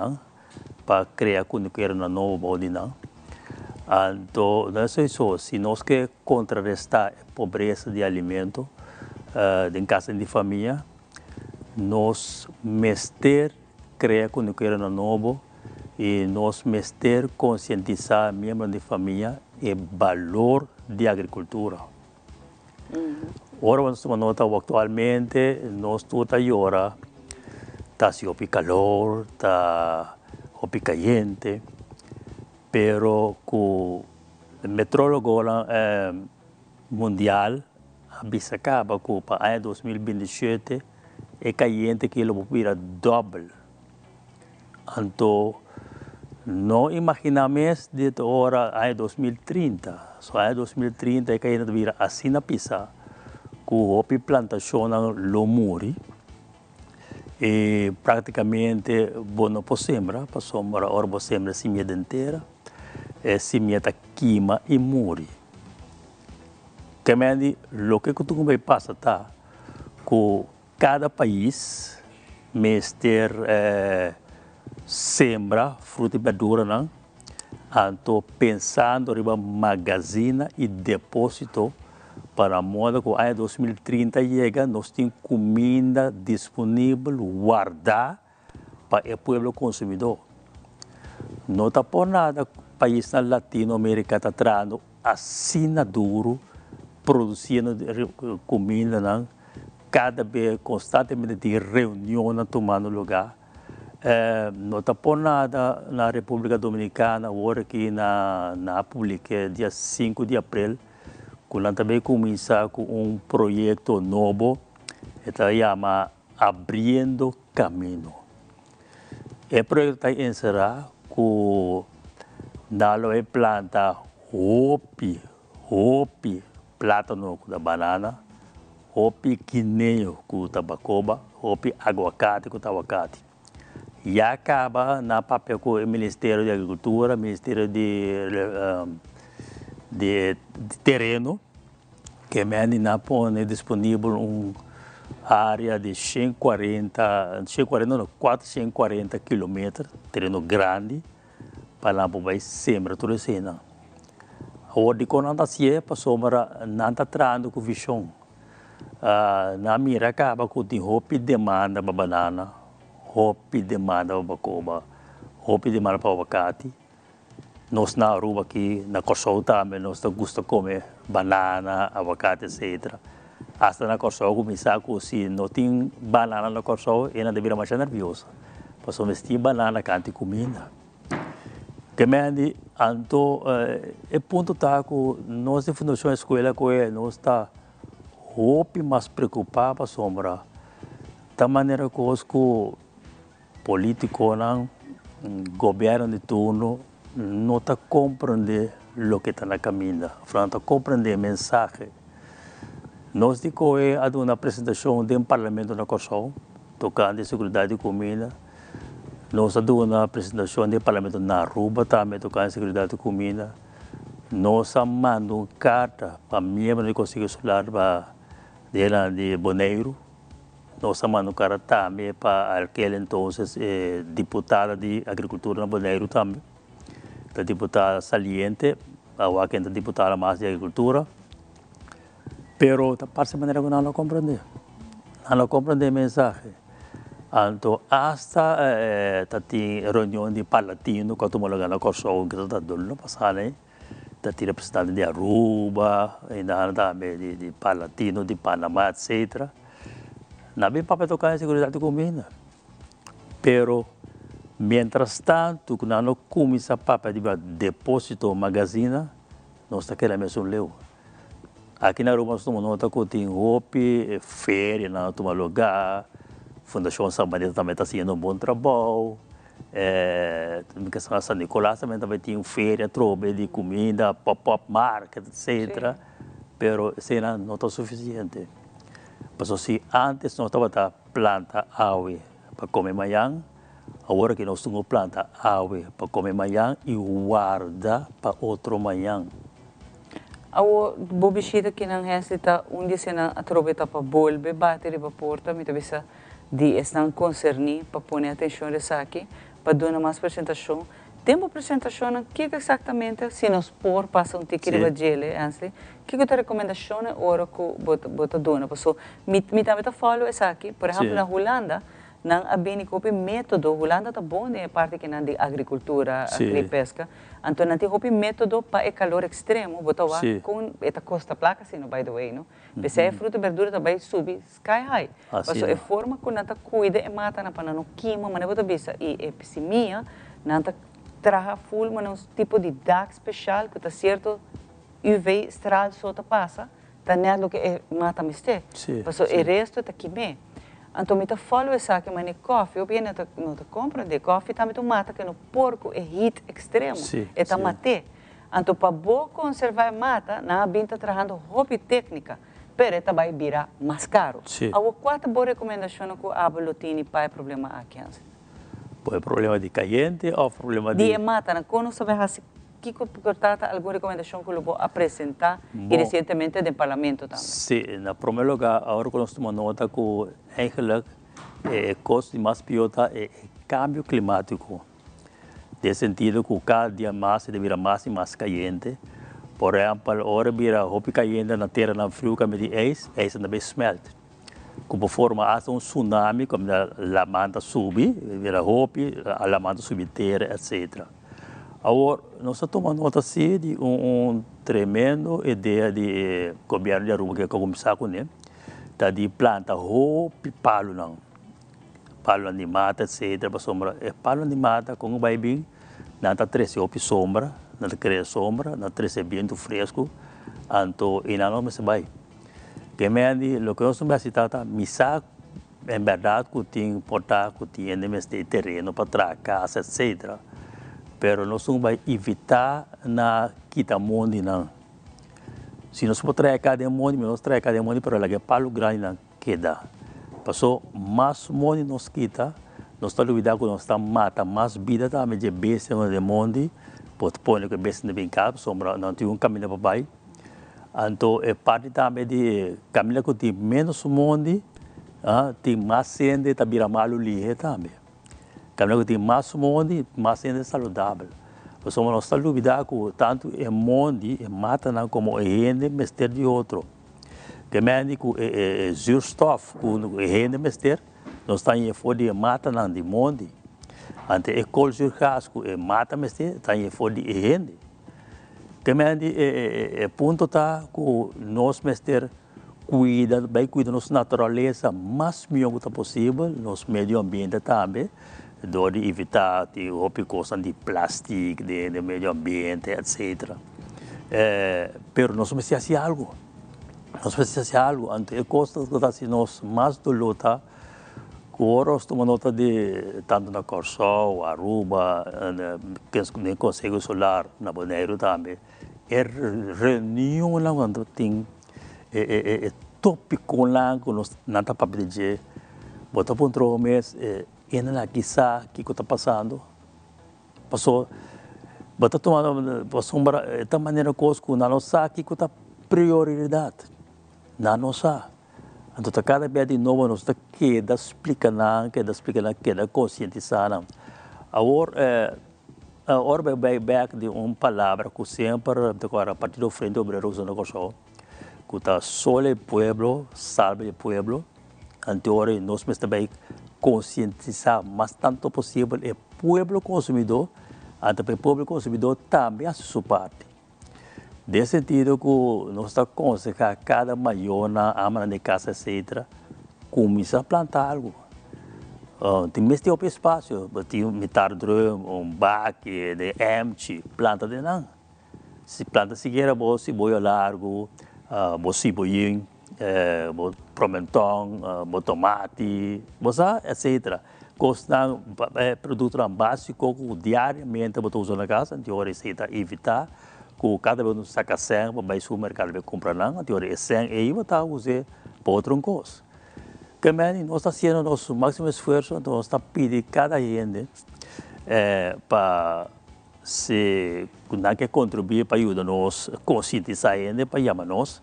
para criar quando quero na novo body não. Então, não é só se nós queremos contrarrestar a pobreza de alimento em casa de família, nós mester criar quando quero na novo e nós mester conscientizar membros de família e valor de agricultura. Ora, nós nota atualmente nós tudo agora está se opi calor, está opi caliente, pero o metrólogo mundial avisa que para o 2027 é caliente que ele vai doble. Então, não imaginamos de agora a 2030. Só a 2030 é que ainda vira assim na pista, com a plantação no muri. E praticamente, não pode sembrar, para sombra, ora pode sembrar semente inteira, semente queima e muri. Que me o que tu vai passar tá, com cada país Mister sembra fruta e verdura, não? Estou pensando em magazina e depósito para a moda que em 2030 chega, nós temos comida disponível, guardar para o povo consumidor. Não está por nada, país na Latinoamérica está trazendo assim duro, produzindo comida, não? Cada vez constantemente de reunião tomando lugar. Não está por nada na República Dominicana, agora aqui na publiquei dia 5 de abril, quando também começar com um projeto novo, que se chama Abrindo Caminho. O projeto está encerrado com a planta hopi, plátano da banana, hopi guineo com tabacoba, hopi aguacate com aguacate. E acaba na papel com o Ministério de Agricultura, Ministério de Terreno, que me põe disponível uma área de 440 quilômetros, terreno grande, para poder sembrar tudo isso. Hoje, quando nós passamos não está trazendo com visão. Na mira acaba com o demanda para banana, hopi demanda para bacoba, hopi demanda para abacate. Nós na Aruba aqui, na Corsol também, nós gostamos de comer banana, abacate, etc. Hasta na Corsol começar com se não tem banana na Corsol, ela deveria mais nerviosa. Porque nós temos banana que antes comida. Que me então, o ponto está com nós de Fundação Escola, que nós está hopi mais preocupado para sombra. Da maneira que os políticos, governo de turno, não está compreendendo o que está na caminho, não está compreendendo a mensagem. Nós temos uma apresentação de um parlamento na Corsol, tocando a segurança de comida. Nós temos uma apresentação do parlamento na Aruba, também tocando a segurança de comida. Nós mandamos uma carta para membros do Conselho Solar de Bonaire. Nós mandamos uma carta também para aquele então deputada de Agricultura na Bonaire também. A deputada saliente, a que é deputada mais de Agricultura. Pero, parece maneira que não compreende. Não compreende a mensagem. Então, hasta tem reunião de palatino, que estamos lá na Corsol, que está dando no passado, tem representante de Aruba, ainda também de palatino, de Panamá, etc. Não bem para tocar a segurança de comida. Pero, mientras tanto, quando nós começamos a de depósito magazina, nós estamos querendo mesmo leu. Aqui na Aruba, nós estamos nota que tem hopi, feira, nós estamos lugar, Fundação Samarita também está fazendo um bom trabalho, a São Nicolás também tem feira, trobe de comida, pop-up market, etc. Pero isso não está suficiente. Porque se antes nós estávamos planta ave para comer amanhã, agora que nós temos planta ave para comer amanhã e guarda para outro amanhã. O bobishita que não recita dia se não atrobeta para bolbe bater para porta, me talvez de estão concerni para pôr atenção nessa aqui, para dar mais apresentação. Tempo apresentação, que exatamente se nos por passa ticket de gele, antes, que a recomendação é hora que bota dona, porque me também tá follow essa aqui, por exemplo na Holanda, não há bem copi método, Holanda tá bom de parte que não de agricultura, agri-pesca, então não tem copi método para o calor extremo, bota lá com esta costa placa, assim, by the way, não? Porque é fruta e verdura também subir sky high, mas é forma que não tá cuida e mata na para não queima, mas não bota bisa e epidemia, não tá traga full, mas um tipo de DAC especial que tá certo UV estral só tá passa, tá nada que mata miste, mas o resto tá queimar. Então, me tá follow essa que mane coffee, eu bem não tá compra de coffee, também tu mata que no porco é heat extremo, é tá mate. Então, para boa conservar mata, na bem tá trabalhando hobby técnica, pero tá vai virar mais caro. A quatro boa recomendação que a bolotini para problema aqui. Pode problema de caliente ou problema de mata, não quando sabe assim que cortata alguma recomendação que eu vou apresentar e recentemente do parlamento também. Sim, na primeiro lugar, agora que nós tomamos nota que eigenlijk coisa de mais pior é cambio climático. Nesse sentido que cada dia mais deverá mais e mais quente. Por exemplo, agora vira roupa quente na terra na frio como de eis também smelt. Como forma hasta tsunami, como a manta sube, vira roupa, a manta sube terra, etc. Agora, nós tomamos nota assim de tremendo ideia de governo de Aruba que começar com ele, tá de planta roupa, palo não. Palo de mata, etc. Para sombra, palo de mata com o baibim, não está treze roupa sombra, não está cria sombra, não treze vento fresco, então e não me se vai. Que me andi, lo que nós vamos citar tá, misa, em verdade que tem portar, que tem nesse terreno para trás, casa, etc. Pero nós vamos evitar na quita mundo não. Se nós podemos trazer cada mundo, nós trazer cada mundo para lá que palo grande não queda. Passou mais mundo nós quita, nós estamos cuidando que nós estamos mata mais vida também de besta no mundo, pode pôr que besta não vem cá, sombra não tem caminho para baixo. Então é parte também de caminho que tem menos mundo, tem mais sende, tá vira malo ali também. Caminho que tem mais mundo, mais sende saudável. Nós estamos cuidando que tanto é mundo, é mata não como é gente, mestre de outro. Que médico é zuurstof, que é gente, mestre, nós estamos fora de mata não de mundo. Ante é colzurgas, que é mata, mestre, estamos fora de gente. Que médico é ponto tá que nós, mestre, cuida nossa natureza mais melhor que possível, nosso meio ambiente também. De evitar de coisas de plástico, de meio ambiente, etc. Pero nós precisamos fazer algo. Nós precisamos fazer algo. Então, coisas que nós mais do luta, que agora tomamos nota de tanto na Corsol, Aruba, nem Conselho Solar, na Bonaire também. É reunião lá quando tem tópico lá que nós não está para pedir. Botar para um mês. E na quizá que está passando, passou, bota tomando, passou de maneira que na nossa que está prioridade, na nossa, então cada vez de novo nós está queda explicando, queda conscientizando. Agora vai back de palavra que sempre agora a partir do frente obrero usando coisa, que está solo o pueblo, salve o pueblo, anterior nós também conscientizar mais tanto possível o povo consumidor, até o povo consumidor também a sua parte. Nesse sentido que nós estamos aconselhando cada maior na amana de casa, etc., começar a plantar algo. Tem mesmo espaço, tem metade baque, de empty, planta de não. Se planta seguir, você boia largo, você boinho, pimentão, tomate, etc. Costam produtos básicos que diariamente você usa na casa, então receita evitar que cada vez você saca 100 para ir ao mercado e comprar não, então é 100 e você usa para outra coisa. Também nós estamos fazendo nosso máximo esforço, então nós estamos pedindo cada gente para se contribuir para ajudar-nos, conscientizar a gente, para chamar-nos.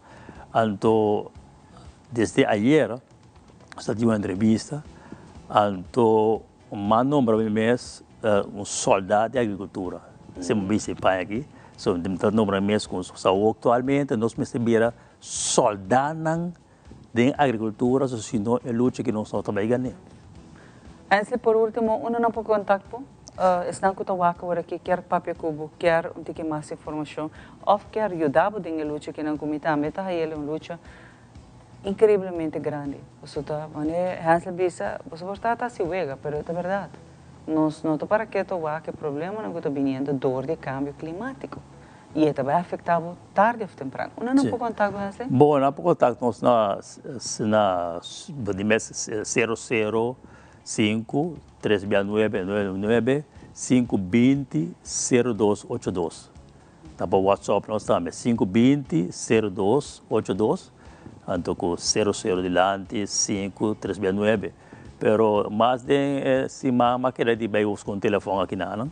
Então, desde ayer, está de uma entrevista, então, mais número de mês, soldado de agricultura. Se me disse para aqui, so número de mês com atualmente, nós recebemos soldados de agricultura, se não é luta que nós estamos ganhando. Antes, por último, não pode contactar? Estão com o agora que quer papel cubo, quer um pouco mais informação, ou quer ajudar a luta que não comita, a meta é uma luta incrivelmente grande. Você está, Hansel disse, você pode estar se uega, mas é verdade. Nós não estamos para que o problema não está vindo dor de cambio climático. E isso vai afetar tarde ou temprano. Não pode contar, Hansel? Bom, não pode contar nós na mês 005 369 520 0282. Tá para o WhatsApp nós também 520 0282. Então com 00 delante 5 369. Pero mais de semana que ele vai usar com telefone aqui não.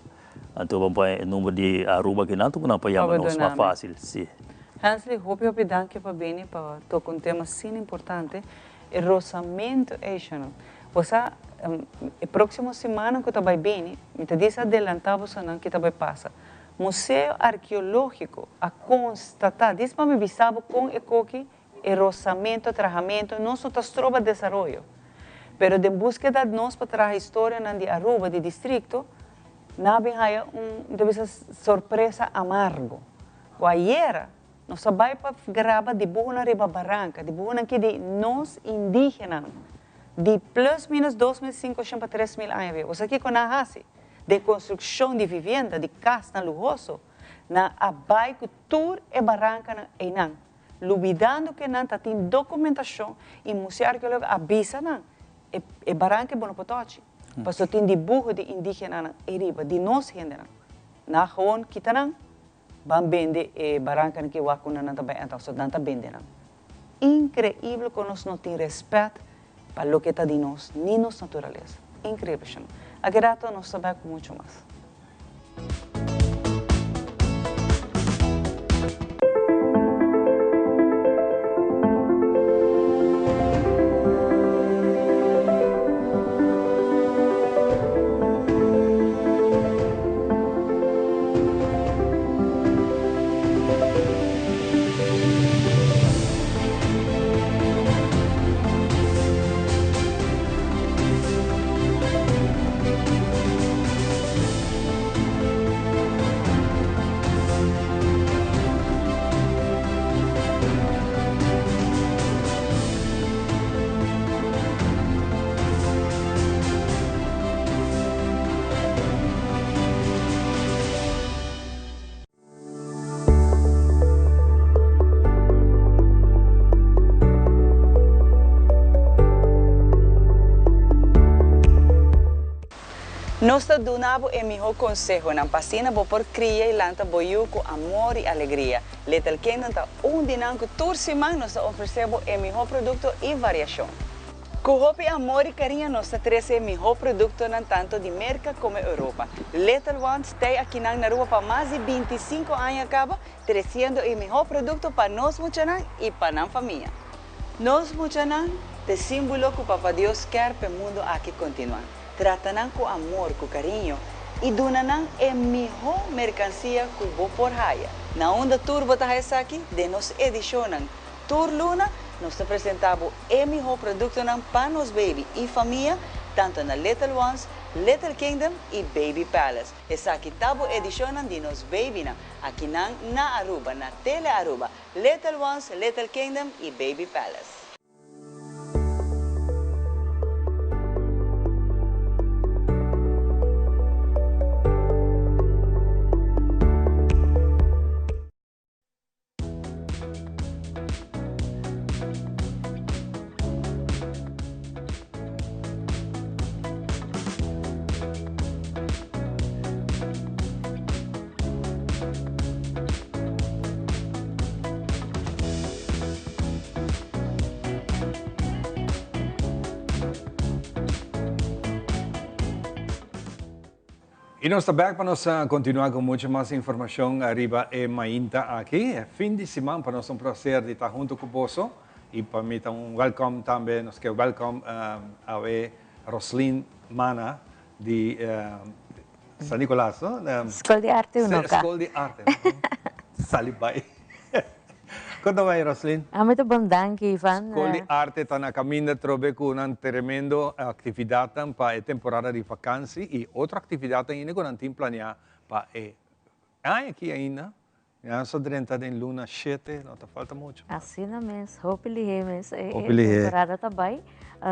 Então vamos para o número de Aruba aqui não, então não para chamar nós mais fácil, sim. Hansel, hope danke para bem para tocar um tema assim importante, o roçamento Asian. Pois a próxima semana que eu vai bem, me diz adelantado não que vai passar. Museu arqueológico a constatar, diz para me bisabo com ecoque, roçamento, tratamento, nosso trova desenvolvimento. Pero de búsqueda de nós para trazer história de Aruba, de distrito, não há deve ser surpresa amargo. O ayer, nós vai para gravar dibujo na riba barranca, dibujo aqui de nós indígenas, de plus minus 2.500 para 3.000 anos. Ou seja, que com a de construção de vivenda, de casa luxuoso, na abai cultura e barranca na Einan. Luvidando que não tem documentação e o museu arqueológico avisa não. E barranca é bom para todos. Porque tem dibujo de indígena na eriba, de nós gente na rua que tá não, vão vender e barranca que wakuna não também então só não tá vendendo. Incrível que nós não tem respeito para o que está de nós, nem nossa natureza. Incrível, chama. Agora nós sabemos muito mais. Nós donamos o melhor conselho na pasina por criar e lançar boiu com amor e alegria. Little Kingdom está dinâmico toda semana nós oferecemos o melhor produto e variação. Com hope, amor e carinho nós trazemos o melhor produto tanto de América como Europa. Little Ones está aqui na Aruba para mais de 25 anos acaba trazendo o melhor produto para nós muchanan e para a família. Nós muchanan te símbolo que o Papa Deus quer para o mundo aqui continuar. Tratam com amor, com carinho e donam a melhor mercancia que vou por raia. Na onda tour bota aqui, de nos edicionam Tour Luna, nós apresentamos o melhor produto para nos baby e família, tanto na Little Ones, Little Kingdom e Baby Palace. Essa aqui tabo edicionam de nos baby aqui na Aruba, na Tele Aruba, Little Ones, Little Kingdom e Baby Palace. E nós estamos back para nós continuar com muita mais informação arriba e Mainta aqui. Fim de semana para nós um prazer de estar junto com você e para mim um welcome também, nós queremos welcome a Roslyn Mana de San Nicolás, não? Escola de Arte Unoca. Escola de Arte. Salibay. Quanto vai, Roslyn? Muito bom, danke, Ivan. Escola de Arte está na caminho de com uma tremenda atividade para a temporada de vacância e outra atividade ainda que não tem planeado para aqui ainda. Só dentro da luna 7, não falta muito. Assim mesmo, hopefully mesmo. A temporada também.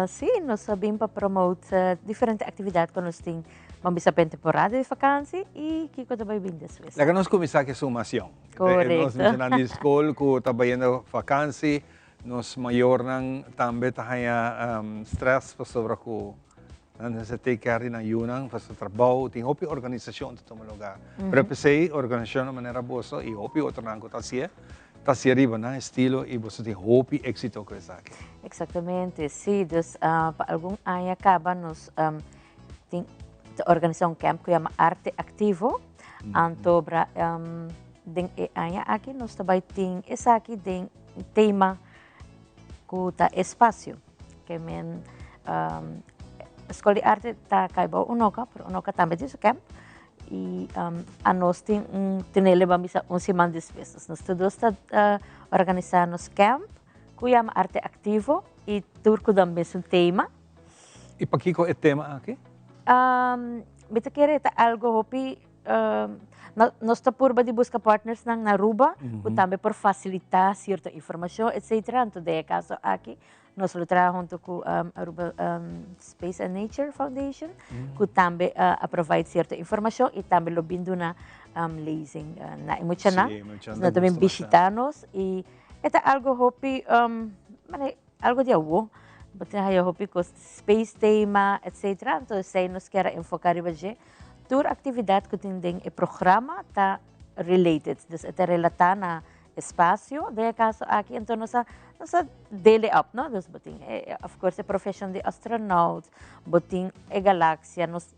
Sim, nós sabemos para promover diferentes atividades que nós temos. Vamos para a temporada de vacância e que também bem dessa vez. Lá nós começamos a sumação. Correto. Nós mencionamos na escola que trabalhando vacância, nós maior também tem stress sobre o nós take care na Yunnan, para o trabalho, tem outra organização de todo lugar. Pero pensei, organização de maneira boa e outra outra não está se arriba na estilo e você tem outra êxito com isso aqui. Exatamente, sim. Para algum ano acaba nós tem organização camp que chama Arte Ativo. Antobra den ano aqui nós também tem essa aqui tem tema que está espaço que men escola de arte tá kaiba unoka, pero unoka também disso camp. E a nós tem tinele bambisa semana de festas. Nós todos está organizar nos camp, cuya arte ativo e turco também um tema. E para que é tema aqui? Bita querer algo hopi nós está por de buscar partners na Aruba, também por facilitar certa informação, etc. Então, de caso aqui, nós trabalhamos junto com Aruba Space and Nature Foundation, que também provide certa informação e também lo bindo na leasing na Imuchana. Nós também visitamos e é algo hopi, algo de awo. Eu hopi com space tema, etc. Então, se nós queremos enfocar em você, toda atividade que tem o programa está related, está relatada na espaço, de caso aqui, então nós daily up, não? Dus boting, of course, a profession de astronaut, boting a galáxia, nos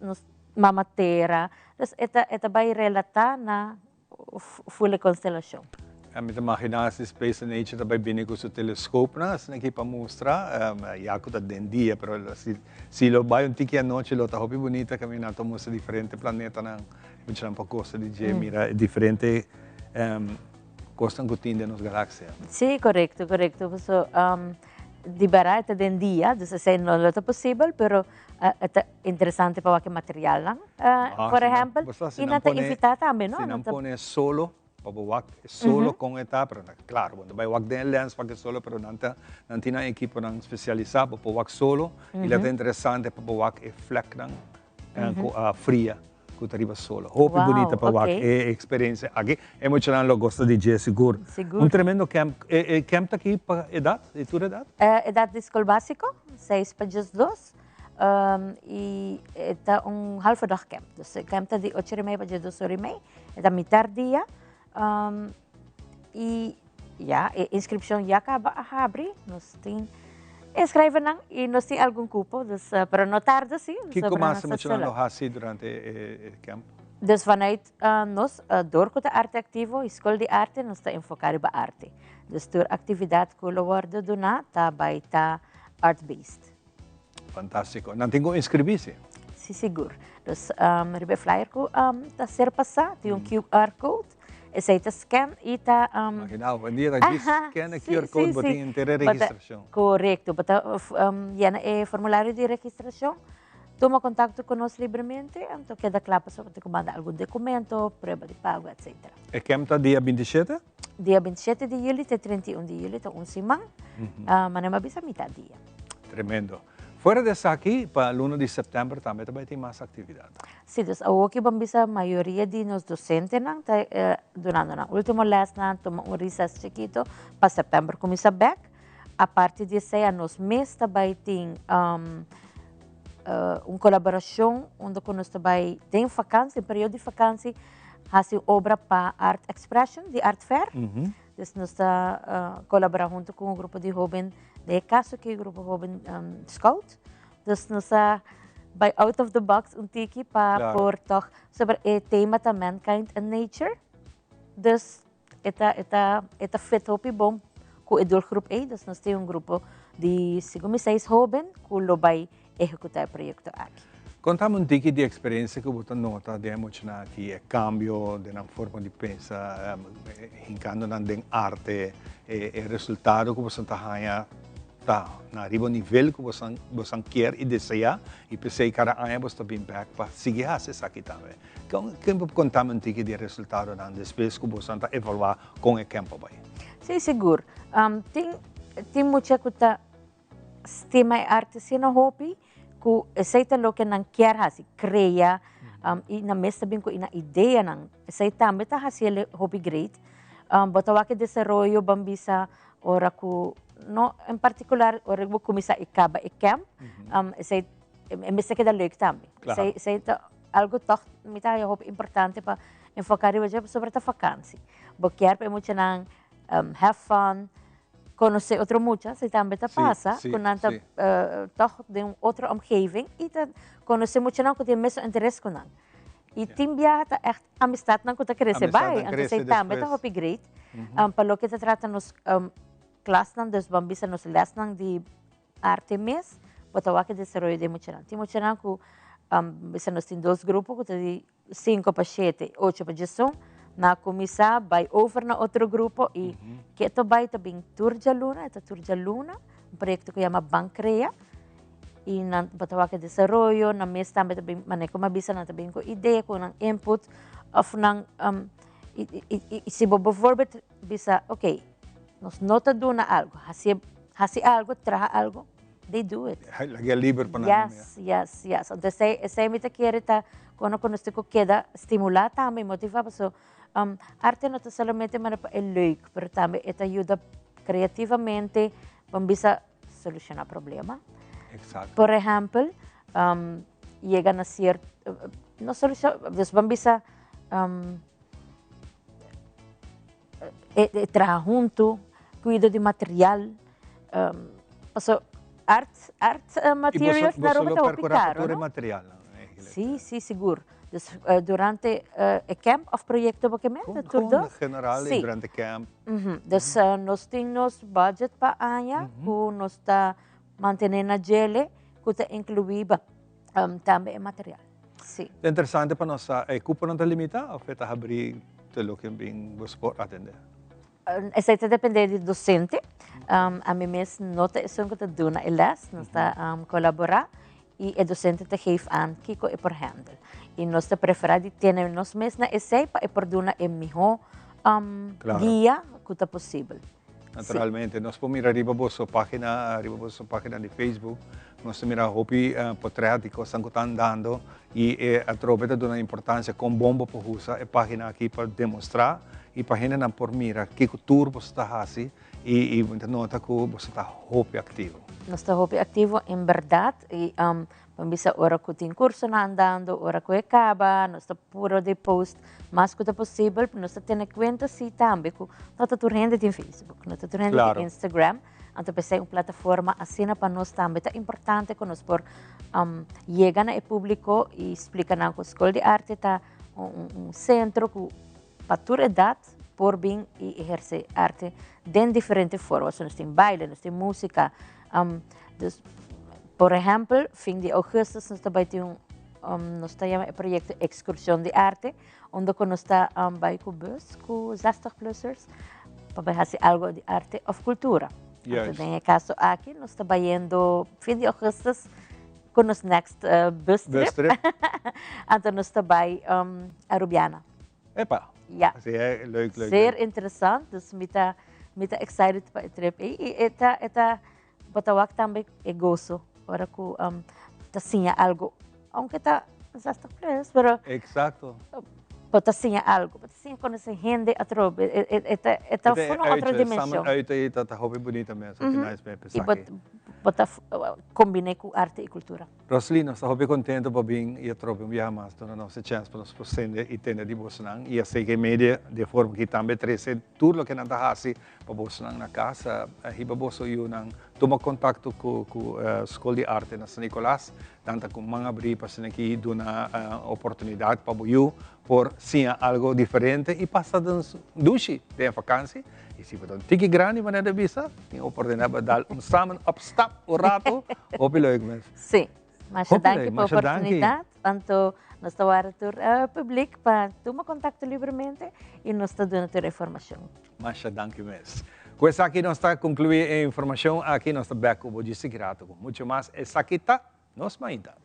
mamatera, dus eta vai relatar na full constelação. A minha imaginação Space and Nature também vem com o telescópio, né? Assim aqui para mostrar, já que está dentro dia, mas se lo vai tiki à noite, lo está muito bonita, caminhando mostra diferente planeta, não? A gente não pode coisa de mira diferente coisa que tem nas galáxias. Sim, correto. So, de barata dentro dia, dus assim não é possível, pero é interessante para o material, não? Por exemplo, e não está invitado também, não? Se não põe solo para solo com etapa, claro, quando vai wak den lens para solo, pero não tem uma equipe especializada para wak solo, e é interessante para wak e fleck fria que arriva solo. Hope bonita para wak e experiência aqui. Emocional lo gosta de dia seguro. Um tremendo camp. Camp aqui para idade, e tua idade? Idade de escola básico, 6 para 2. E está half dag camp. Dus camp está de 8h30 para 2h30. Está metade dia. E a inscrição já acaba a abrir. Nós temos inscreve-nos e nós temos algum cupo, para não tarde sim. Que começa a fazer durante o campo? Dus vanuit nós, door com a arte ativo, escola de arte, nós estamos enfocados na arte. Dus door atividade que o worden doen, vai estar art-based. Fantástico. Não tem como inscrever-se? Sim, seguro. Dus ribe flyer ko ta ser passar, tem QR code. Esse aí scan e tá Imagina, dia scan o QR code para ter registração. Correto, para llena é formulário de registração. Toma contato conosco livremente, então queda claro para te mandar algum documento, prova de pago, etc. E quem está dia 27? Dia 27 de julho até 31 de julho, então semana, mas não avisa metade dia. Tremendo. Fora dessa aqui, para o 1 de setembro também tem mais atividade. Sim, então, aqui vamos a maioria de nós docentes, durante o último mês, toma recesso chiquito, para setembro começa back. A partir de aí, nós mês também tem uma colaboração, onde nós também tem vacância, período de vacância, fazemos obra para Art Expression, de Art Fair. Então, nós colaboramos junto com um grupo de jovens, de caso que o grupo jovem Scout. Então, nós by out of the box tiki para por toch sobre o tema da mankind and nature. Dus eta fit hopi bom com o doelgroep A. Dus nós temos grupo de 6 jovens que lo vai executar o projeto aqui. Contame um pouco de experiência que você nota de emocionar aqui, o cambio de uma forma de pensar, hincando na arte, o resultado que você está na arriba nível que você quer e deseja, e pensei cada ano você está back para seguir isso aqui também. Como contame um pouco de resultado depois que você está evaluar com o campo? Sim, seguro. Tem muita coisa, tema arte, se não hobby, que aceita lo que não quer fazer, cria, e na mesa bem com a ideia não, aceita também tá fazer hobby great, botawa que desenvolvimento bambisa ora que no em particular ora que começar a acaba e camp, aceita mesa que dá leuk também, aceita algo toch mita é hobby importante para enfocar o sobre a vacância, porque quer para muito não have fun. Conhecer outro muitas, e também te passa, com toch de outra omgeving, e conhecer muito não que tem mesmo interesse com não. E tem biata echt amistad não que te cresce bem, então sei também te hopi great, para o que te trata nos classe não dos bambisa nos les não de arte mes, Watawaki desarrollo de emocional. Tem emocional que bisa nós tem 2 grupos, que tem 5 para 7, 8 para 10. Na começar, vai over na outro grupo e que to vai também Turja Luna, proyecto que se llama Bancrea. Y na Watawaki desarrollo, na mes também manejo mabisa na também com ideia, com ang input of nang se bijvoorbeeld bisa, okay, nos nota duna algo, hasi algo, traha algo, they do it. Lagi libre pa namin. Yes. Entonces, esa imita quiere ta cuando esto queda estimular también, motiva, so arte no es solamente para el leuk, pero también te ayuda creativamente para bisa solucionar problemas. Exacto. Por ejemplo, llegan a cierto, no solución, van bisa trabajar junto, cuido de material, art materials na roupa tá opicaro, não? Material. Sim, seguro. Dus, durante o camp of proyecto bacamento, tudo? General, durante camp. Dus nós temos budget para año, que nós está mantendo a gele, que está incluída também material. Sim. É interessante para nós, é culpa não está limitada, ou está abrir tudo que bem você pode atender? Isso depende do docente. A mim mesmo não tem isso que está dando elas, nós está colaborar e o docente te geeft aan kiko e por handle. E nós te preferado ter nós mesmos na essay para por dar o melhor guia que está possível. Naturalmente, nós podemos mirar arriba vossa página de Facebook, nós mirar hopi portrait que estão dando e a tropa está dando importância com bomba para usar a página aqui para demonstrar e página não por mirar que tour você está fazendo e nota que você está hopi ativo. Nós estamos hopi ativo em verdade e bisa ora que tem curso na andando, ora que acaba, nós está puro de post, mas que é possível, nós está tendo conta sim também que nós está turrendo em Facebook, nós está turrendo em Instagram, então pensei uma plataforma assim para nós também é importante que nós por chegar ao público e explicar na escola de arte está centro que para toda idade por bem e exercer arte de diferentes formas, nós temos baile, nós temos música, por exemplo, fim de agosto, nós também temos nós temos um projeto Excursão de Arte, onde nós estamos com bus, com 60-plussers, para fazer algo de arte ou cultura. Yes. Então, no caso aqui, nós estamos indo fim de agosto com o next bus trip. Então, nós estamos a Rubiana. Epa! Ja. Zeer leuk. Zeer interessant, dus met excited para o trip. E esta Watawaki também é gozo. Ora que tinha algo, aunque está hasta preso, pero exacto. Tinha algo, tinha conhecer gente a tropa, esta foi uma outra dimensão. Está hobby bonita mesmo, e combinei com arte e cultura. Roslino, está hobby contento para vir e a tropa viajar mais, então não se chance para nós prosseguir e ter de Bolsonaro e a seguir média de forma que também trece tudo o que não está fazendo para Bolsonaro na casa, e para Bolsonaro toma contato com a Escola de Arte na São Nicolás, tanto com mga abrir para ser aqui uma oportunidade para você por sim algo diferente e passar duche de vacância. E se você tem grande maneira de visa, tem a oportunidade de dar samen opstap o rato, hoop leuk mesmo. Sim, mas dank pela oportunidade, tanto nós estamos a público para tomar contato livremente e nós estamos dando toda a informação. Mas dank mesmo. Com essa aqui nós está concluir a informação, aqui nós está back o de segredo com muito mais. Essa aqui está nos mainda.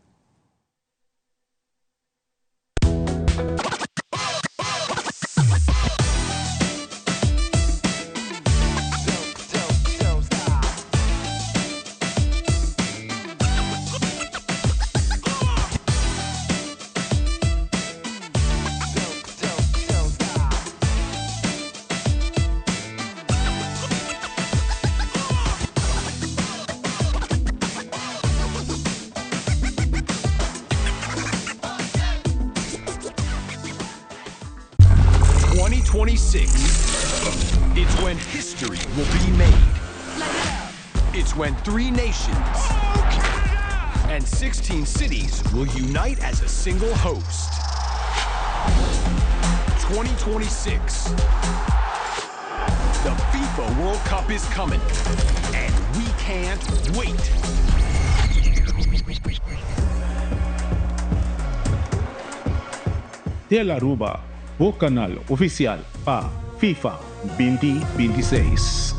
It's when history will be made. It's when 3 nations and 16 cities will unite as a single host. 2026. The FIFA World Cup is coming, and we can't wait. Tele Aruba, o canal oficial para FIFA 2026.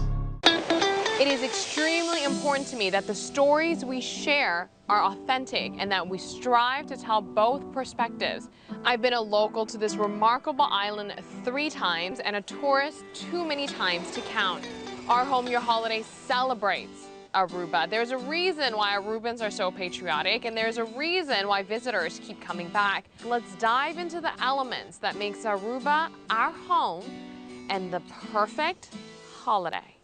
It is extremely important to me that the stories we share are authentic and that we strive to tell both perspectives. I've been a local to this remarkable island 3 times and a tourist too many times to count. Our Home Your Holiday celebrates Aruba. There's a reason why Arubans are so patriotic, and there's a reason why visitors keep coming back. Let's dive into the elements that makes Aruba our home and the perfect holiday.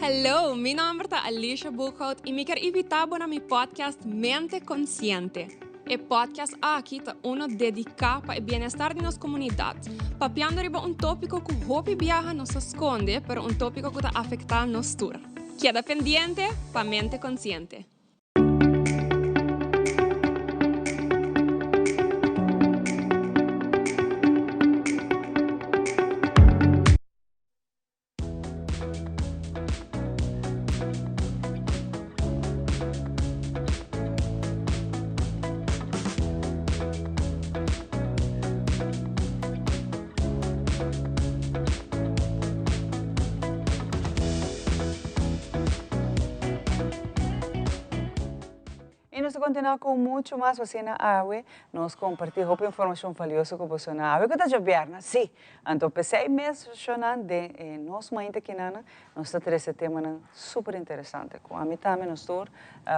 Hello, mi nombre es Alicia Buchhout y me quiero invitar a mi podcast Mente Consciente. El podcast aqui está uno dedicado para o bem-estar de nossa comunidade, papiando riba um tópico que hopi viaja nos esconde, pero um tópico que está afetando nos tour. Queda pendiente para Mente Consciente. E nós continuamos com muito mais você na AWE, nós compartilhamos informação valiosa com você na AWE, que está de sim. Então, pensei mesmo de nós mãe aqui nós está tendo esse tema super interessante. Com a mim também nós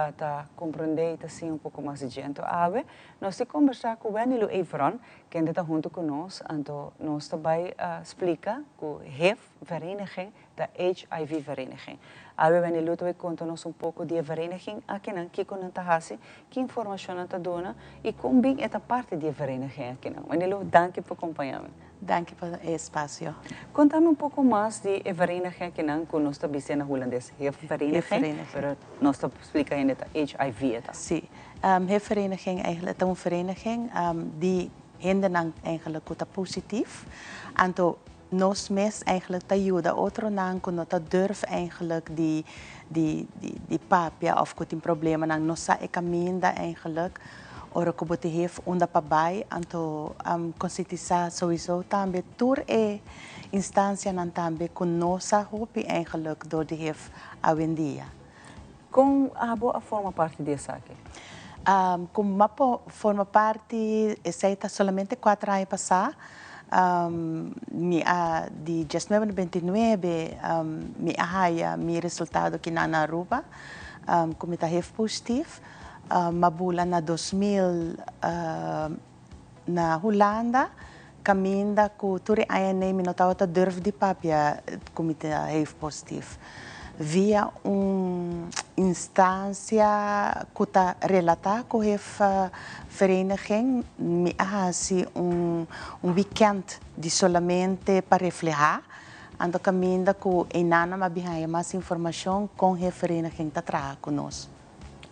está compreendendo assim um pouco mais de gente. AWE, nós estamos conversando com o Benilo Evron, que está junto com nós, então nós também explica com HIV-vereniging, da HIV-vereniging. AWE Benilo vai contar-nos um pouco de vereniging aqui na Tahasi, que informação está dando e como bem é parte da vereniging aqui na. Benilo, danke por acompanhar-me. Danke pelo espaço. Conta-me um pouco mais de vereniging aqui na, que nós estamos dizendo holandês, HIV-vereniging, mas nós estamos explicando HIV. Sim, HIV-vereniging eigenlijk is een vereniging die hinderen eigenlijk het positief. En nos mes eigenlijk te ajuda outro nan kuno ta durf eigenlijk die papia of kutin problema nang nosa e caminda eigenlijk ora kubuti hef unda pabai anto conscientizar sowieso tambe tour e instância nan tambe kun nosa hopi eigenlijk door die hef awendia. Com abo forma parte dessa aqui? Com mapo forma parte essa solamente 4 anos passar. Di 1929 mi ahaya mi resultado aqui na Aruba, como está HIV positivo, mabula na 2000 na Holanda, caminda com tudo aí nem me notava tá durf de papia como está HIV positivo. Via instância que está relatada com a vereniging, me assim weekend de solamente para refletir, ando caminho com enana mas mais informação com a vereniging que trabalha conosco.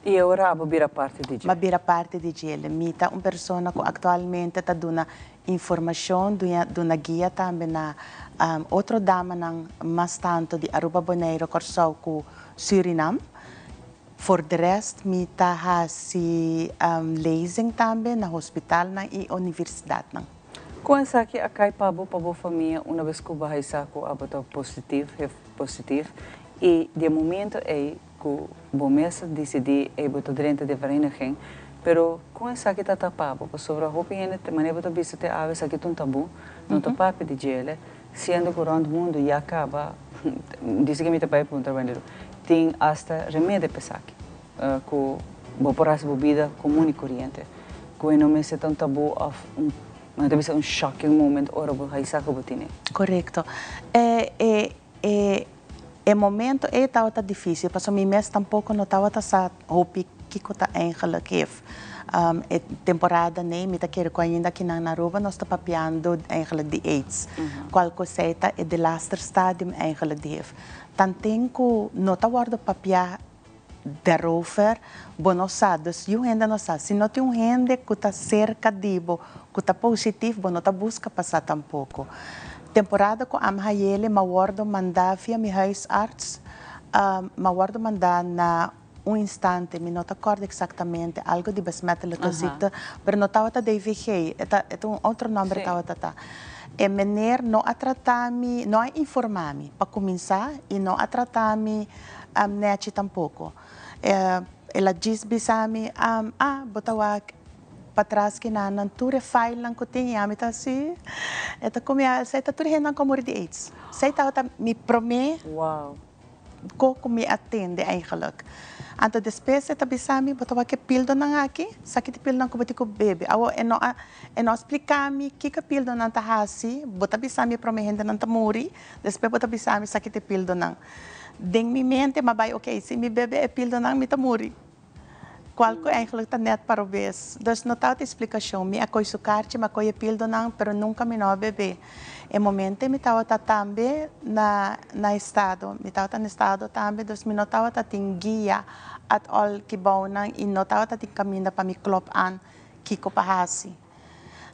E agora a bira parte de ele? A bira parte de ele. Mita uma pessoa que atualmente está dando informação, dando guia também na outra dama nang mas tanto de Aruba Bonaire Corsau com Suriname. For the rest, mita hasi lezing também na hospital na e universidade nang. Com essa aqui a cai pabo família uma vez que o bahai saco abota positivo, positivo e de momento é que o mês decidi é botar dentro de vereniging, pero com essa aqui tá tapado, sobre a roupa ainda de maneira botar bicho te aves aqui tão tabu, não tá papo de gele, sendo que o mundo já acaba, disse que me tá pai para trabalhar, tem hasta remédio para saque, com vou por essa bebida comum e corrente, que não me se tão tabu mas deve ser shocking moment ora vou raisar com botine. Correto. É momento tá difícil, porque o mês tampouco não estava sa hopi que tá eigenlijk heeft. É temporada nem me tá querer com ainda aqui na Aruba nós tá papiando eigenlijk de AIDS. Qual coisa é de laster stadium eigenlijk de heeft. Tanto que não tá guardo papiar daarover, bono sa, dus yung hende no sa, se não tem gente que está cerca de bo, que está positivo, bono tá busca passar tampouco. Temporada com amhayele, mawardo mandar via mi huisarts, mawardo mandar na instante, me não acordo exatamente, algo de besmettelijke ziekte, mas não estava DVG, é outro nome estava tá. E meneer não a tratar-me, não a informar-me, para começar, e não a tratar-me net tampouco. Ela diz bisami, botawa para trás que não ture file lang ko tinha, me tá assim, eta comia, sei tá ture henang como de AIDS, sei tá me prome, ko me atende eigenlijk. Anto depois eta bisami, botawa que pildo nang aqui, sakit pildo nang ko bati ko bebe, awo eno explicar-me que pildo nang tahasi, bota bisami prome hende nang tamuri, depois bota bisami sakit pildo nang. Ding mi mente, mabay, okay, se mi bebe é pildo nang mitamuri. Qual que eigenlijk tá net para o vez. Dus não tá explicação, mi akoy sukarte, ma akoy pildo nang, pero nunca mi no bebe. E momento mi tava tambe na estado, mi tava no estado tambe, dus mi no tava ting guia at all que bom nang, e no tava ting caminho para mi club an, kiko pahasi.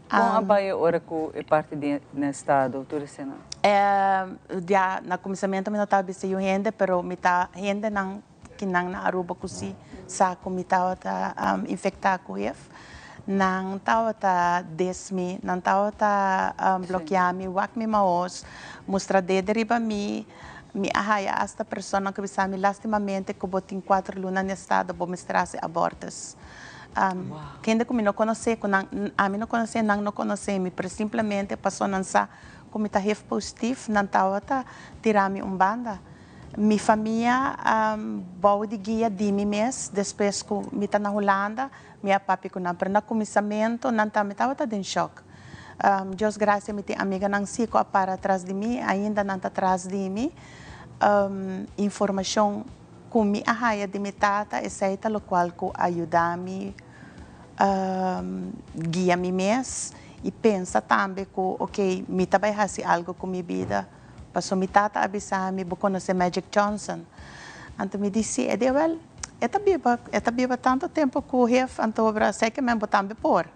Kung abaya ora ko é parte do estado, tu recena? Já na começamento me notava bem o rende, pero me tá rende não que não na Aruba cosi saco me tava infectar com HIV, não tava desme, não tava bloquear me, wak me maos, mostrar dedo riba me ahaya esta pessoa que me lastimamente que botin 4 lunas no estado, vou mostrar abortos. Quem ainda não conhece, a mim não conhece, não conhece, mas simplesmente passou a sa como está HIV positivo, não estava tirar-me banda. Minha família boa de guia de mim mês, depois que me está na Holanda, minha papi com não, pero no começamento não estava em choque. Deus graças me tem amiga não se para atrás de mim, ainda não está atrás de mim, informação com mi ahaya de mi tata, essa lo qual que ajuda-me, guia-me mês, e pensa também que, ok, me também fazer algo com minha vida. Passou mi tata avisar-me, vou conhecer Magic Johnson. Então me disse, well, esta viva tanto tempo que o ref, então sei que me vou também pôr.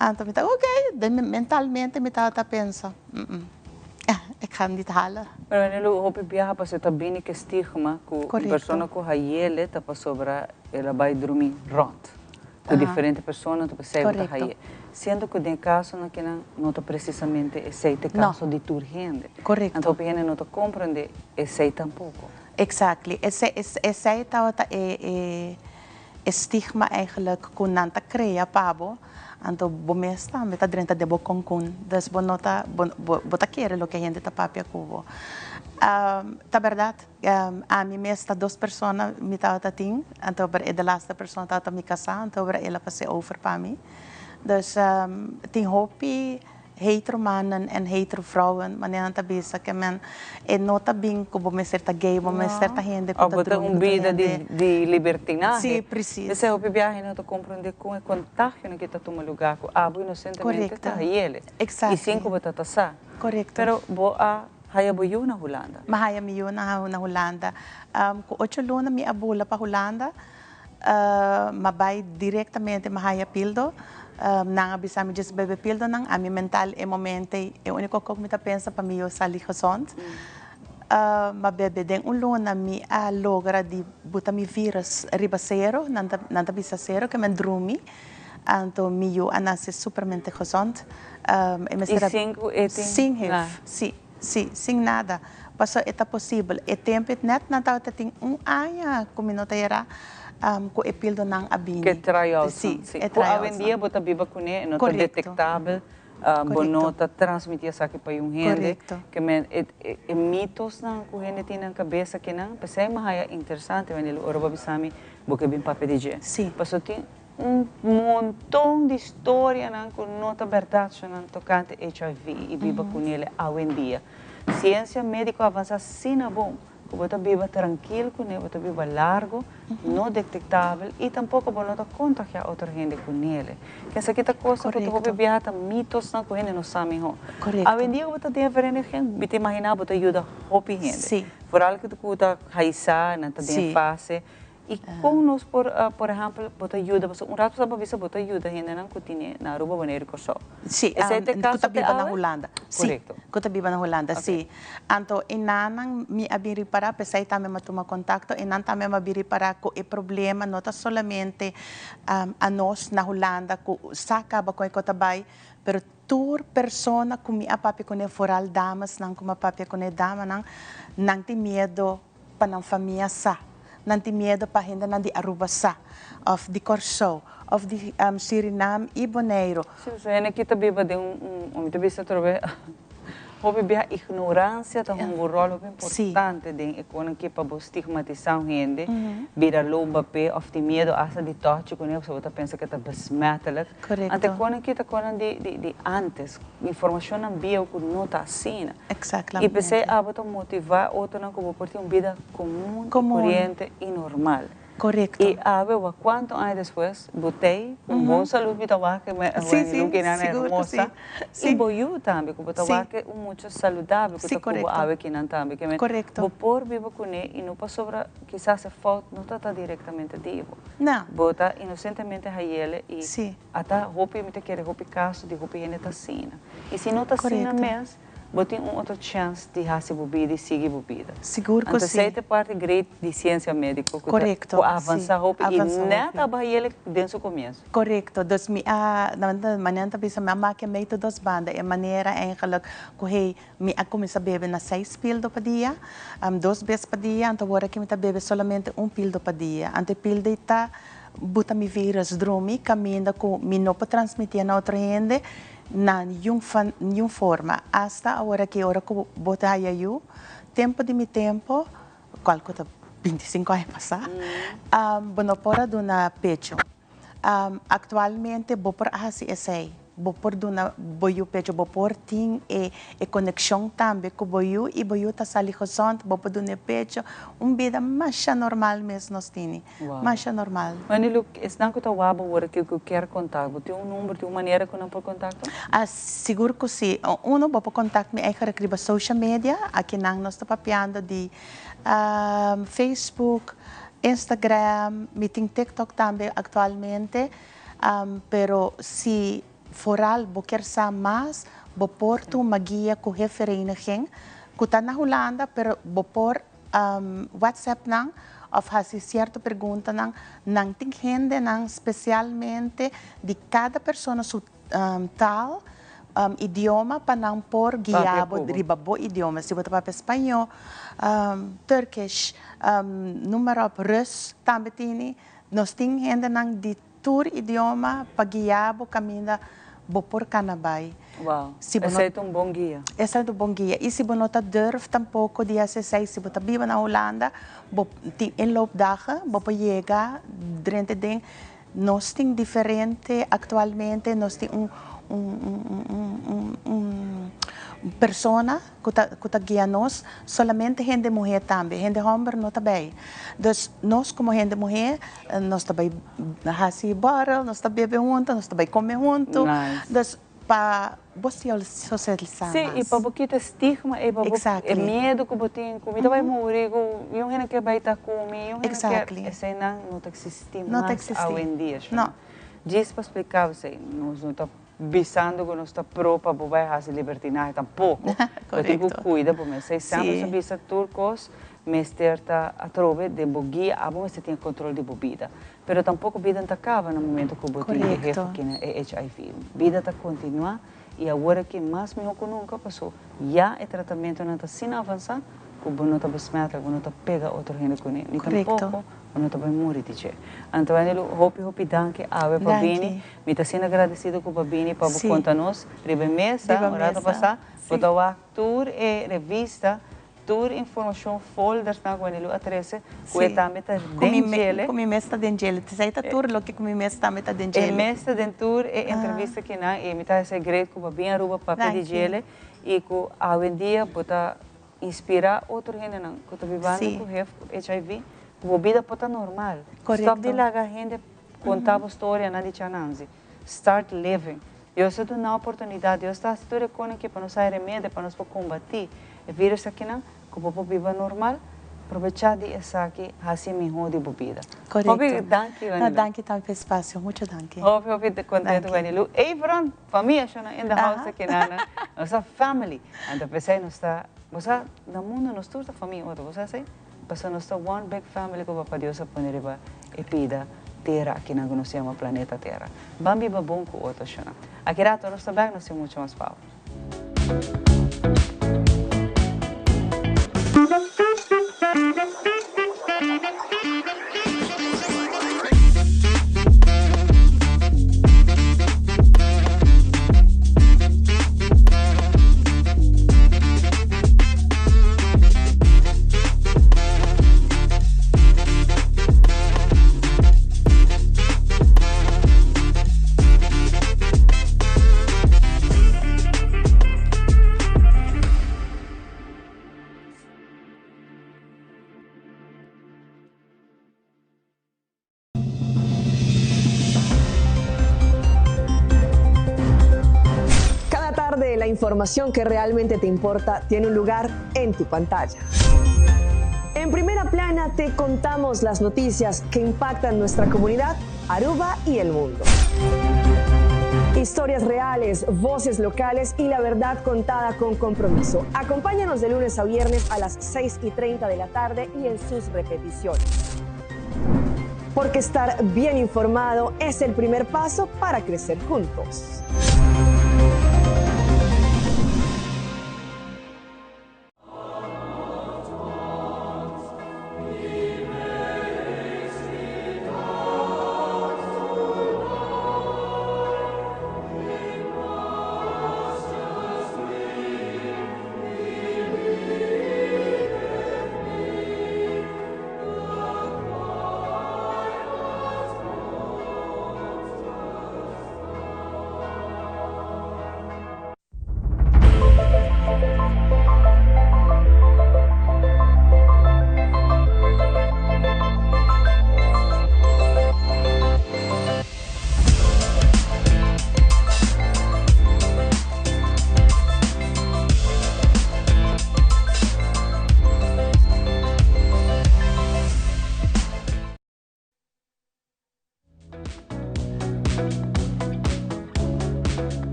Então me disse, ok, mentalmente me tata pensa, ik ga niet halen. Maar wanneer je op viaja, pas het bine que stigma, que persona que hayele, tá pas sobra, ela vai dormir rond. Com diferentes pessoas, tu percebe que hayele. Sendo que tem caso na que não tá precisamente esse caso de turgente. Correto. Então a não tá compreende esse tampouco. Exactly. Esse stigma eigenlijk que não tá cria pabo. Então, bomesta, me tá dentro de boconcun, das bonota, bota querer lo que a gente tá papia cubo. Tá verdade, a mim mesma 2 pessoas me tá ting, então é de laatste pessoa tá me casar, então ela passei over para mim. Dus tem hopi hetero mannen en hetero vrouwen, maar não tá bisa que men é nota bem que bom certa gay, bom certa gente que tá drogando. Vida de libertinagem. Sim, preciso. Esse hopi viagem não tá compreender com o contágio que tá tomando lugar com abo inocentemente tá ele. Exato. E 5 bota tá. Correto. Pero haya boyo na Holanda. Mahaya mi yun na Holanda. Ko 8 luna mi abula pa Holanda. Mabay directamente mahaya pildo. Nang abisami just bebe pildo nang ami mental e momente e único que me pensa para mim eu sali gezond. Mabebe den luna mi a logra di buta mi virus ribasero nanta bisa zero que me drumi. Anto mi eu anase supermente gezond. Sem HIV. Sim, sem nada. Passou eta possível. E tempo net nanta tem ano como não terá. Com o pildo não abini. Que trial. Sim. Hoje em dia, bota biba com ele, não está detectável, não está transmitir essa aqui para um gente. Que é mitos não que o gente tem na cabeça que não, mas é mais interessante quando ele ora babisami, porque bem papel de gente. Sim. Passou tem montão de história não que não está verdade não tocante HIV e biba com ele hoje em dia. Ciência médica avança assim na bom. Que você viva tranquilo com ele, você viva largo, não detectável e tampouco você não contagiar outra gente com ele. Que essa aqui é coisa que você viaja mitos não com ele não sabe não. Correto. Hoje em dia você tem diferente gente, você imagina você ajuda hopi gente. Sim. Por algo que você está raizar, não está em fase E como nós, por exemplo, bota ajuda, rato sabe visa bota ajuda, ainda não continua na Aruba Bonaire Corso. Sim, caso viva na Holanda. Correto. Sim, viva na Holanda, sim. Então, inanang mi abiri para, pesai também matuma contacto, inan também abiri para ko e problema, não tá solamente a nós na Holanda, ko sacaba com ekotabay, pero tur persona kumi apapi ko ne foral damas, nang kumapapi ko ne dama, nang ti medo pa ng família sa. Nanti medo pa hindi nang di Aruba sa, of the Corso, of the Suriname e Bonaire. Sim, é kita biba de muito bisa trobe. Houve bia ignorância tá um rol importante de quando que para estigmatizar gente, vira loba pe of the medo asa de torte com ele, você tá pensa que tá besmetelijk. Correto. Até quando que tá quando de antes, informação não via o que não tá assim. Exatamente. E pensei a botar motivar outro não como por ter uma vida comum, corrente e normal. Correcto. Y a ver, ¿cuántos años después? Botei, bom salud, me tava que me hermosa. Sí. Y boyu también, como tava que mucho saludable, que como ave que não también, que me. Correcto. Por vivo con él y no para sobra, quizás se falta, no trata directamente divo. No. Bota inocentemente a ele y hasta hopi me te quiere hopi caso de hopi gente tasina. Y si no tasina mes, botem outra chance de raça bebida e seguir bebida. Seguro que sim. Então, parte grande de ciência médica. Correto. Avançar roupa e nada para ele desde o começo. Correto. Dus na manhã também se mamá que meio dos bandas é maneira eigenlijk que me a começar a beber na 6 pílulas por dia, 2 vezes por dia, então agora que me tá beber somente 1 pílula por dia. Ante pílula está bota mi vírus dromi caminha com me não pode transmitir na outra gente. Na nenhuma forma, hasta agora que bota aí tempo de meu tempo, qual que 25 anos passar, bueno para do na pecho, atualmente vou por assim esse, vou por do na boio pecho, vou por tem e conexão também com boio e boio tá sali horizonte, vou por do na pecho, vida mais normal mesmo nós temos, mais normal. Manilo, não que tá wabo agora que eu quero contato, tem número, tem maneira que não pode contato? Seguro que sim. Uno vou contato me aí recriba social media, aqui nós está papiando de Facebook, Instagram, me tem TikTok também atualmente, pero se foral vou querer saber mais, vou pôr uma guia com referência, que está na Holanda, pero vou pôr WhatsApp não, of hasi certa pergunta não tem gente não especialmente de cada pessoa su tal idioma para não pôr guiado ribabo idioma se você para espanhol turkish número russo também tem nós tem gente não de tour idioma para guiado caminho por Canabai. Uau, esse é um bom guia. Esse é um bom guia. E se você não durf tampouco de acessar, se você vive na Holanda, em loopdagen, você chega durante den, nós temos diferente atualmente, nós temos persona que está guiando nós, solamente gente mulher também, gente homem não também. Então, nós como gente mulher, nós também fazemos barrel, nós também bebemos juntos, nós também comemos juntos. Então, para você socializar mais. Sim, e para você ter estigma, e para medo que você tem, comida vai morrer, e um gente que vai estar comendo, e um gente que esse não está existindo mais hoje em dia. Não. Diz para explicar você, nós não estamos visando que nós estamos próprios para fazer libertinagem tampouco. Eu tenho que cuidar, porque nós sempre visa turcos, mas está a trove de bogia, a bom você tem controle de bebida. Mas tampouco a vida não acaba no momento que você tem HIV. A vida está continua e agora que mais melhor que nunca passou, já o tratamento não está sem avançar, que você não está besmeta, que não está pega outro gente com ele. Nem tampouco, não está bem morrer de che. Então, eu hope danke ave para Bini. Me está sendo agradecido com Bini para você contar-nos. Ribe mesa, hora passar, botar tour e revista. Tour informação folders na quando a 13 que também está dentro como mesta dentro você está tour lo que como mesta também está dentro el mesta dentro e entrevista que na e me está segredo que bem Aruba papel de gele e que hoje em dia pode inspirar outro gente não que está vivendo com HIV que a vida pode normal stop de lá a gente contar a história na de chananzi start living eu estou dando a oportunidade eu estou a história com que para nós sair remédio para nós combater o vírus aqui não que o povo viva normal, aprovechar de essa aqui, assim melhor de bebida. Correcto. Hopi, danke, No, danke también espacio. Mucho danke. Hopi, contento com ele. E pronto, família, in the house aqui, nana. Nossa family. Então, pensei, nós está, você, no mundo, nós todos a família, você sei? Porque nós está one big family que Papa Deus a poner e pida terra aqui na nós chamamos planeta Terra. Bambi babon com outro chana. Aqui lá, nós também nós temos muito mais power. La información que realmente te importa tiene un lugar en tu pantalla. En Primera Plana te contamos las noticias que impactan nuestra comunidad, Aruba y el mundo. Historias reales, voces locales y la verdad contada con compromiso. Acompáñanos de lunes a viernes a las 6:30 de la tarde y en sus repeticiones. Porque estar bien informado es el primer paso para crecer juntos.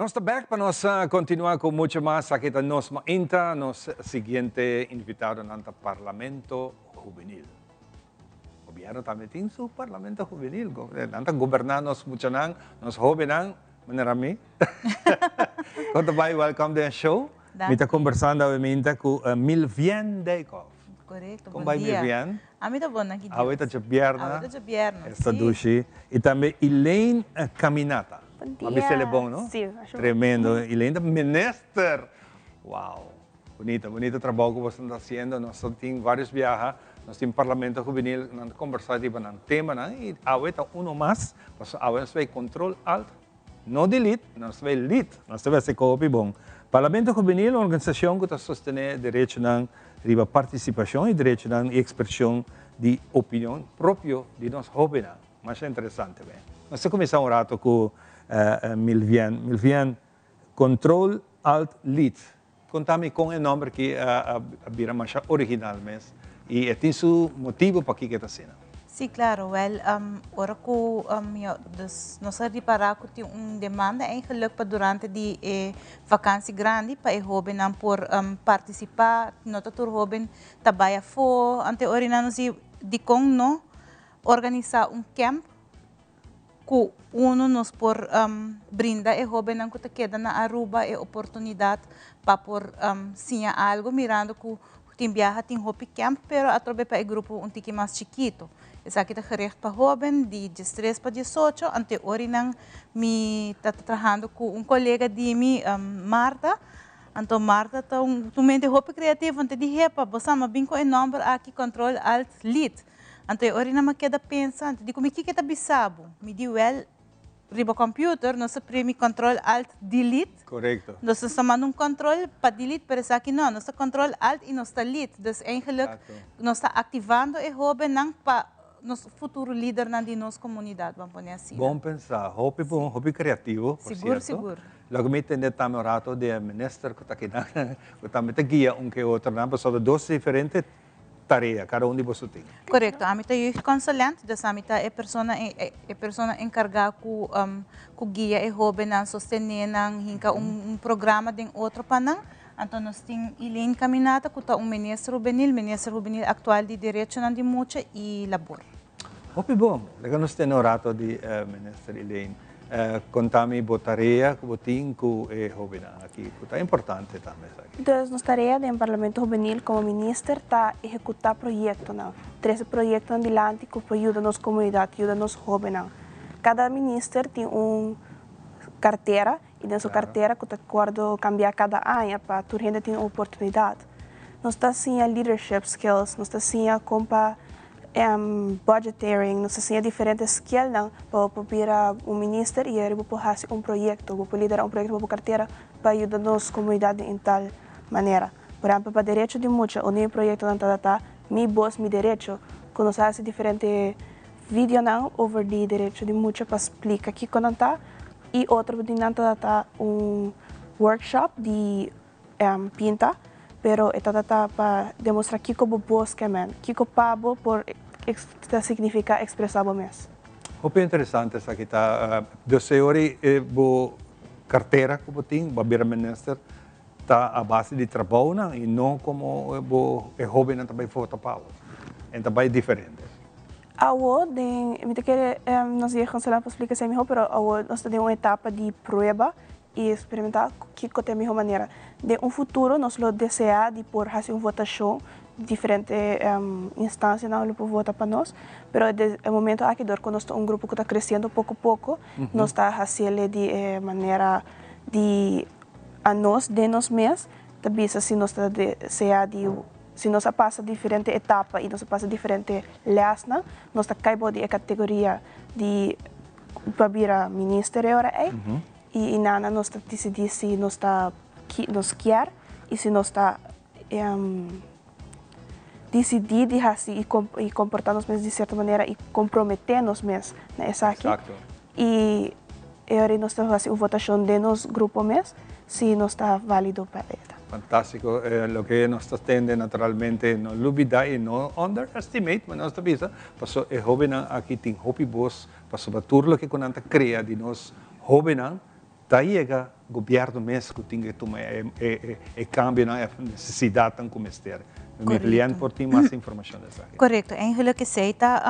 Nós estamos back para nós continuar com muito mais aqui da nossa inta, nosso seguinte invitado no Parlamento Juvenil. O governo também tem seu Parlamento Juvenil, nanta governar nós muito não, nós jovens menerami. Quanto bem, welcome to the show. Me está conversando obviamente com Milvian Deikov. Correcto, bom dia. Milvian. A mim tá bom aqui. Ahorita de pierna. Ahorita de pierna. Esta duche. E também Elaine Caminata. Bom dia. A mim é bom, não? Sim, acho tremendo. Elaine minister. Uau. Bonito trabalho que você está fazendo. Nós temos vários viajes. Nós temos Parlamento Juvenil. Nós conversamos sobre um tema. E ahorita mais. Ahora nós vamos control alt. Não delete, nós vamos lead. Nós vamos ser copy bom. Parlamento Juvenil é uma organização que está sustentando direito de participação e direito de expressão de opinião própria de nós jovens. Mas é interessante. Nós começamos um rato com Milvian. Milvian, Control Alt Lead. Contame com o nome que vira mais original mesmo. E tem seu motivo para que está sendo. Sim, claro. Well, ora ko nós reparar que tem demanda eigenlijk para durante die vakantie grande para os jovens por participar, nota tur jovem trabalha fo, ante orina nós de com no organizar camp que nos por brinda e jovem não que queda na Aruba e oportunidade para por sim algo mirando que tem viaja tem hopi camp, pero através para o grupo um tique mais chiquito. Essa aqui está gericht para jovem de 13 para 18. Ante orinang mi está trabalhando com colega de mim, Marta. Então Marta está mente hopi criativo. Ante de repa, você me bem com o número aqui control alt lead. Ante orinang me queda pensando, digo me que está bisabo, me di well riba computer, nós premi control alt delete. Correcto. Nós chamamos um control para delete, pero sa aqui não, nós control alt e nós delete. Dus eigenlijk nós está ativando e hobby nang pa nosso futuro líder na de nossa comunidade, vamos pôr assim. Bom pensar, hobby criativo, por seguro, cierto. seguro. Logo me entender também o rato de minister que está aqui, que também te guia que outro, não, sobre duas diferentes tarefas, cada de você tem. Correto, a mim tá youth consultant, dus a mim tá é persona encarregada com guia e hobby na sostener nang hinka programa de outro panang. Então, nós temos Elaine Caminata, que é ministro juvenil atual de Direito de Mucha e Labor. Muito bom. Legal, nós temos o rato de ministro Elaine. Contame a tarefa que você tem com o jovem aqui, que é importante também. Então, nossa tarefa do Parlamento Juvenil como ministro está executar projetos, 13 projetos adiante que ajudam a nossa comunidade, ajudam a nossa jovens. Cada ministro tem carteira, e nessa carteira que está de acordo cambiar cada ano para que a gente tenha oportunidade. Nós estamos sem leadership skills, nós estamos sem budgeting, nós estamos sem diferentes skills para poder ministro e ele pode fazer projeto, para liderar projeto para a carteira para ajudar a nossa comunidade em tal maneira. Por exemplo, para direito de mucha, o projeto não está mi voz, mi direito, que nós fazemos diferentes vídeos sobre o direito de mucha para explicar aqui como está. E outro dia está workshop de pinta, pero está para demonstrar que como voz que men, que pabo por significa expressar o mês. Muito interessante essa aqui tá. Doce horas carteira que você tem, para minister, está a base de trabalho e não como o jovem também foi tapado. Então é diferente. Me querer nós ia cancelar para explicar se melhor, pero nós temos uma etapa de prova e experimentar que é a melhor maneira. De futuro nós lo desejar de por fazer uma votação diferente instância não lo por votar para nós, pero no momento aqui quando nós temos grupo que está crescendo pouco a pouco, nós está fazendo de maneira de a nós de nós mesmos, também se nós está desejar de se nós passa diferente etapa e nós passa diferente leis, nós caímos de categoria de para ministro agora e nada nós decidir se nós quer e se nós decidir de fazer e comportar-nos de certa maneira e comprometer-nos mesmo nessa aqui. E agora nós estamos fazendo uma votação de nosso grupo mesmo se nós está válido para ele. Fantástico, lo que nos tende naturalmente no olvidar y no underestimate, mas nós também passo é jovem aqui tem hobby boss, passo batur lo que conanta crea de nós jovem tá chega governo mesmo que tem que tomar e cambio na necessidade tão como ester. Me cliente por ti mais informação dessa. Correto, em que seita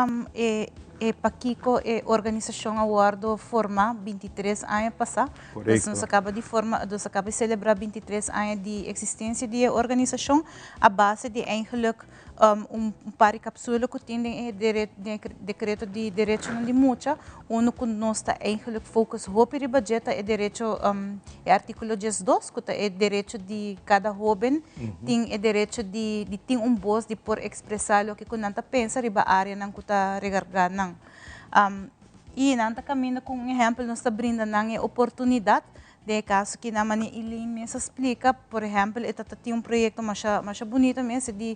para Kiko a organização aguardo forma 23 anos passar. Correto. Nós acaba de celebrar 23 anos de existência de organização a base de eigenlijk par capsule que tem decreto de direito de mucha, onde nós está eigenlijk focus hope de budget é direito artigo 12 que é direito de cada jovem tem direito de ter voz de por expressar o que nanta pensa riba área nang kuta regargar nang e nanta caminho com exemplo nós está brindando nang oportunidade de caso que na mani Elaine mesmo explica, por exemplo, tem projeto mais bonito mesmo de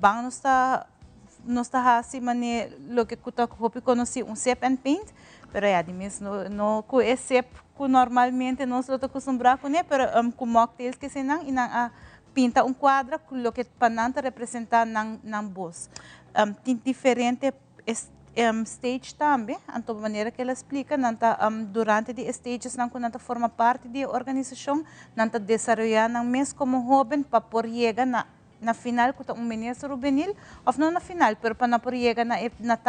bang nós está assim mani lo que kuta hopi conheci sep and paint, pero de mesmo no com sep que normalmente nós lo acostumbramos com pero com mocktails que se nang inang pinta quadro com lo que pananta representar nang voz. Tem diferente stage também, então de maneira que ela explica, nanta durante de stages não nanta forma parte da organização, nanta desarrollar não mês como jovem para por chegar na final com ministro juvenil, ou não na final, pero para por chegar na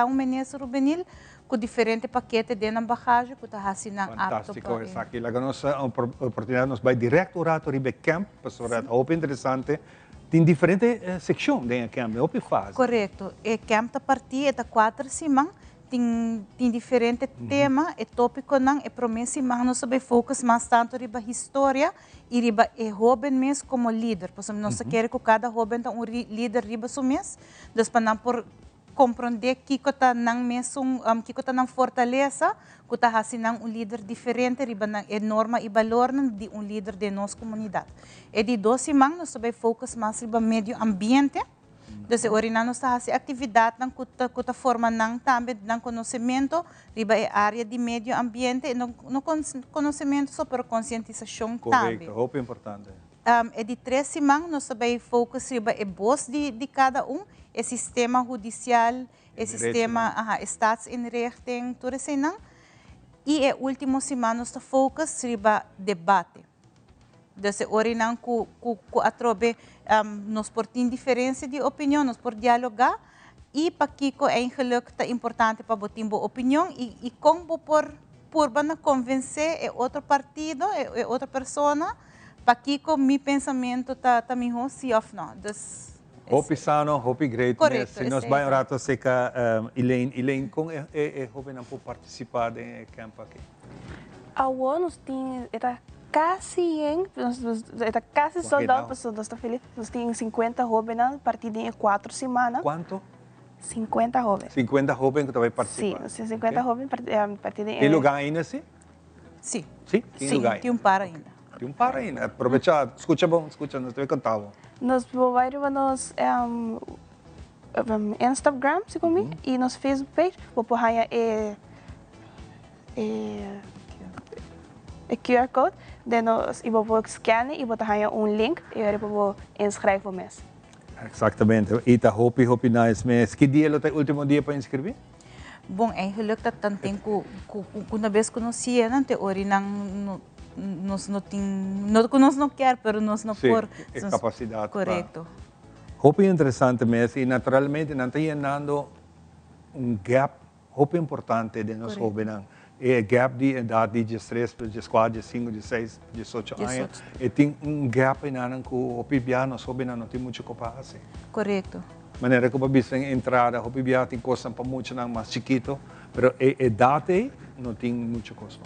ministro juvenil com diferente paquete de na bagagem, que tá assim na fantástico, essa aqui, lá nossa oportunidade nos vai direto orato ribe camp, pastor, muito interessante. Tem diferente secção dentro do camp, o que faz? Correto. O camp está partido de 4 semanas, tem diferente tema, e tópico não, e promessa mas nós sabemos focus mais tanto riba história e riba e jovem mesmo como líder, porque nós queremos que cada jovem tenha líder riba so mês, então para não por compreender que kota nang mesong que kota nang fortaleza, kota hasi nang líder diferente, riba nang norma e valor de líder de nossa comunidade. E de 12 mang nós também focus mais riba meio ambiente. Dus orina nós está hasi atividade nang kota forma nang também nang conhecimento, riba é área de meio ambiente, no conhecimento só para conscientização também. Correto, roupa importante. É de 13 mang nós também focus riba é voz de cada é sistema judicial, é sistema staatsinrichting, tudo isso não. E é último semana nós focus riba debate. Então, orinan ku atrobe nós por ter diferença de opinião, nós por dialogar e para Kiko é importante para botar boa opinião e como por convencer é outro partido, é outra pessoa, para Kiko meu pensamento tá melhor sim ou não. Hope sano, hope greatness. Se nós vai um rato seca, Elaine, como é jovem não pode participar do campo aqui? Agora nós temos quase soldado, nós estamos felizes. Nós temos 50 jovens a partir de 4 semanas. Quanto? 50 jovens. 50 jovens que vai participar? Sim, 50 jovens a partir de... Tem lugar ainda, sim? Sim. Sim, tem lugar. Tem par ainda. Tem par ainda. Aproveita, escuta, nós te contamos. Nós vamos Instagram, se comigo, e nos Facebook page, vou pôr QR code, daí nós vou scannen e botar link e eu vou inscrever mesmo. Exatamente. E tá hope nice mesmo. Que dia é o último dia para inscrever? Bom, eigenlijk dat dan tem kuna vez conhecia, não te ori nós não quer, pero nós não por capacidade. Correto. Hope interessante mesmo e naturalmente não está llenando gap, hope importante de nós jovens. É gap de idade de 13, de 4, de 5, de 6, de 18 anos. E tem gap em que o hope nós jovens não tem muito capacidade. Correto. Maneira que você tem entrada, hope tem coisa para muito mais chiquito, pero a idade não tem muito coisa.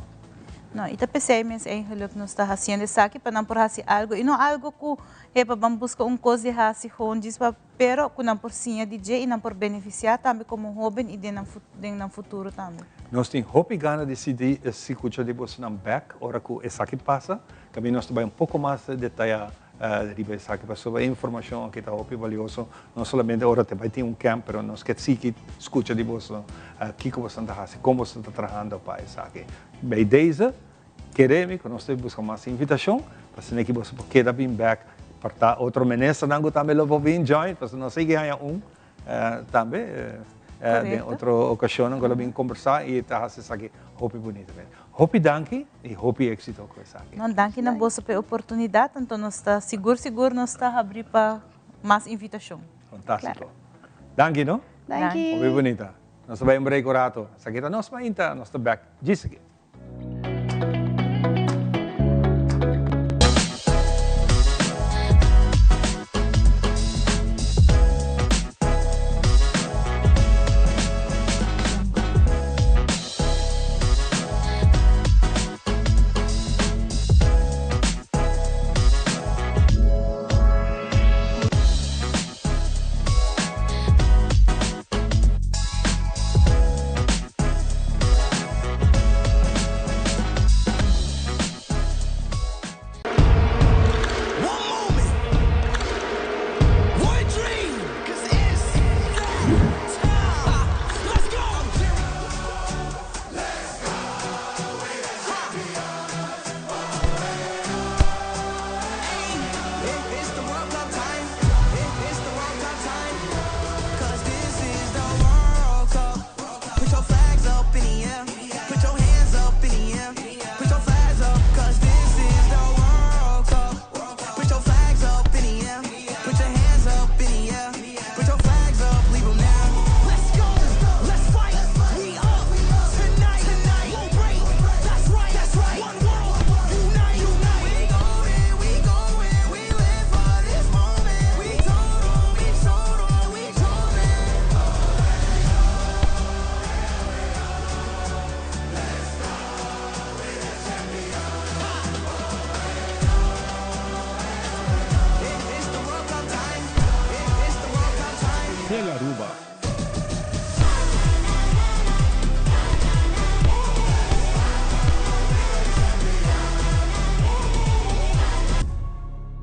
Não, e pensei mesmo eigenlijk nós está fazendo isso aqui para não por fazer algo e não algo que para buscar coisa de fazer onde pero que não por sim DJ e não por beneficiar também como jovem e de no futuro também. Nós temos hope gana de decidir se escuta de você não back hora que isso aqui passa, também nós vai pouco mais detalhar riba isso aqui passou a informação que está hope valioso, não somente hora te vai ter camp, pero nós quer sim que escuta de você que você está fazendo, como você está trabalhando para isso aqui. Bem, desde queremos que nós buscamos mais invitação, para que você queira vir back para outra menesa, não também lo vir join, para nós sei que há também em outra ocasião que lo vir conversar e tá isso aqui hope bonito. Hope danke e hope êxito com isso aqui. Não danke na bolsa para oportunidade, então nós está seguro nós está abrir para mais invitação. Fantástico. Danke, não? Danke. Hope bonita. Nós vamos break o rato. Sa kita nós mainta, nós está back. Diz aqui.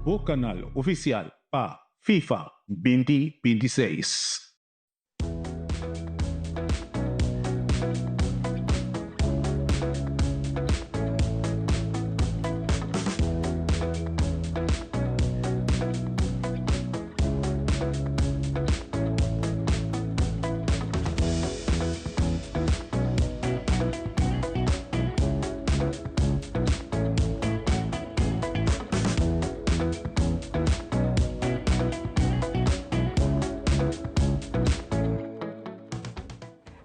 o canal oficial pa FIFA 2026.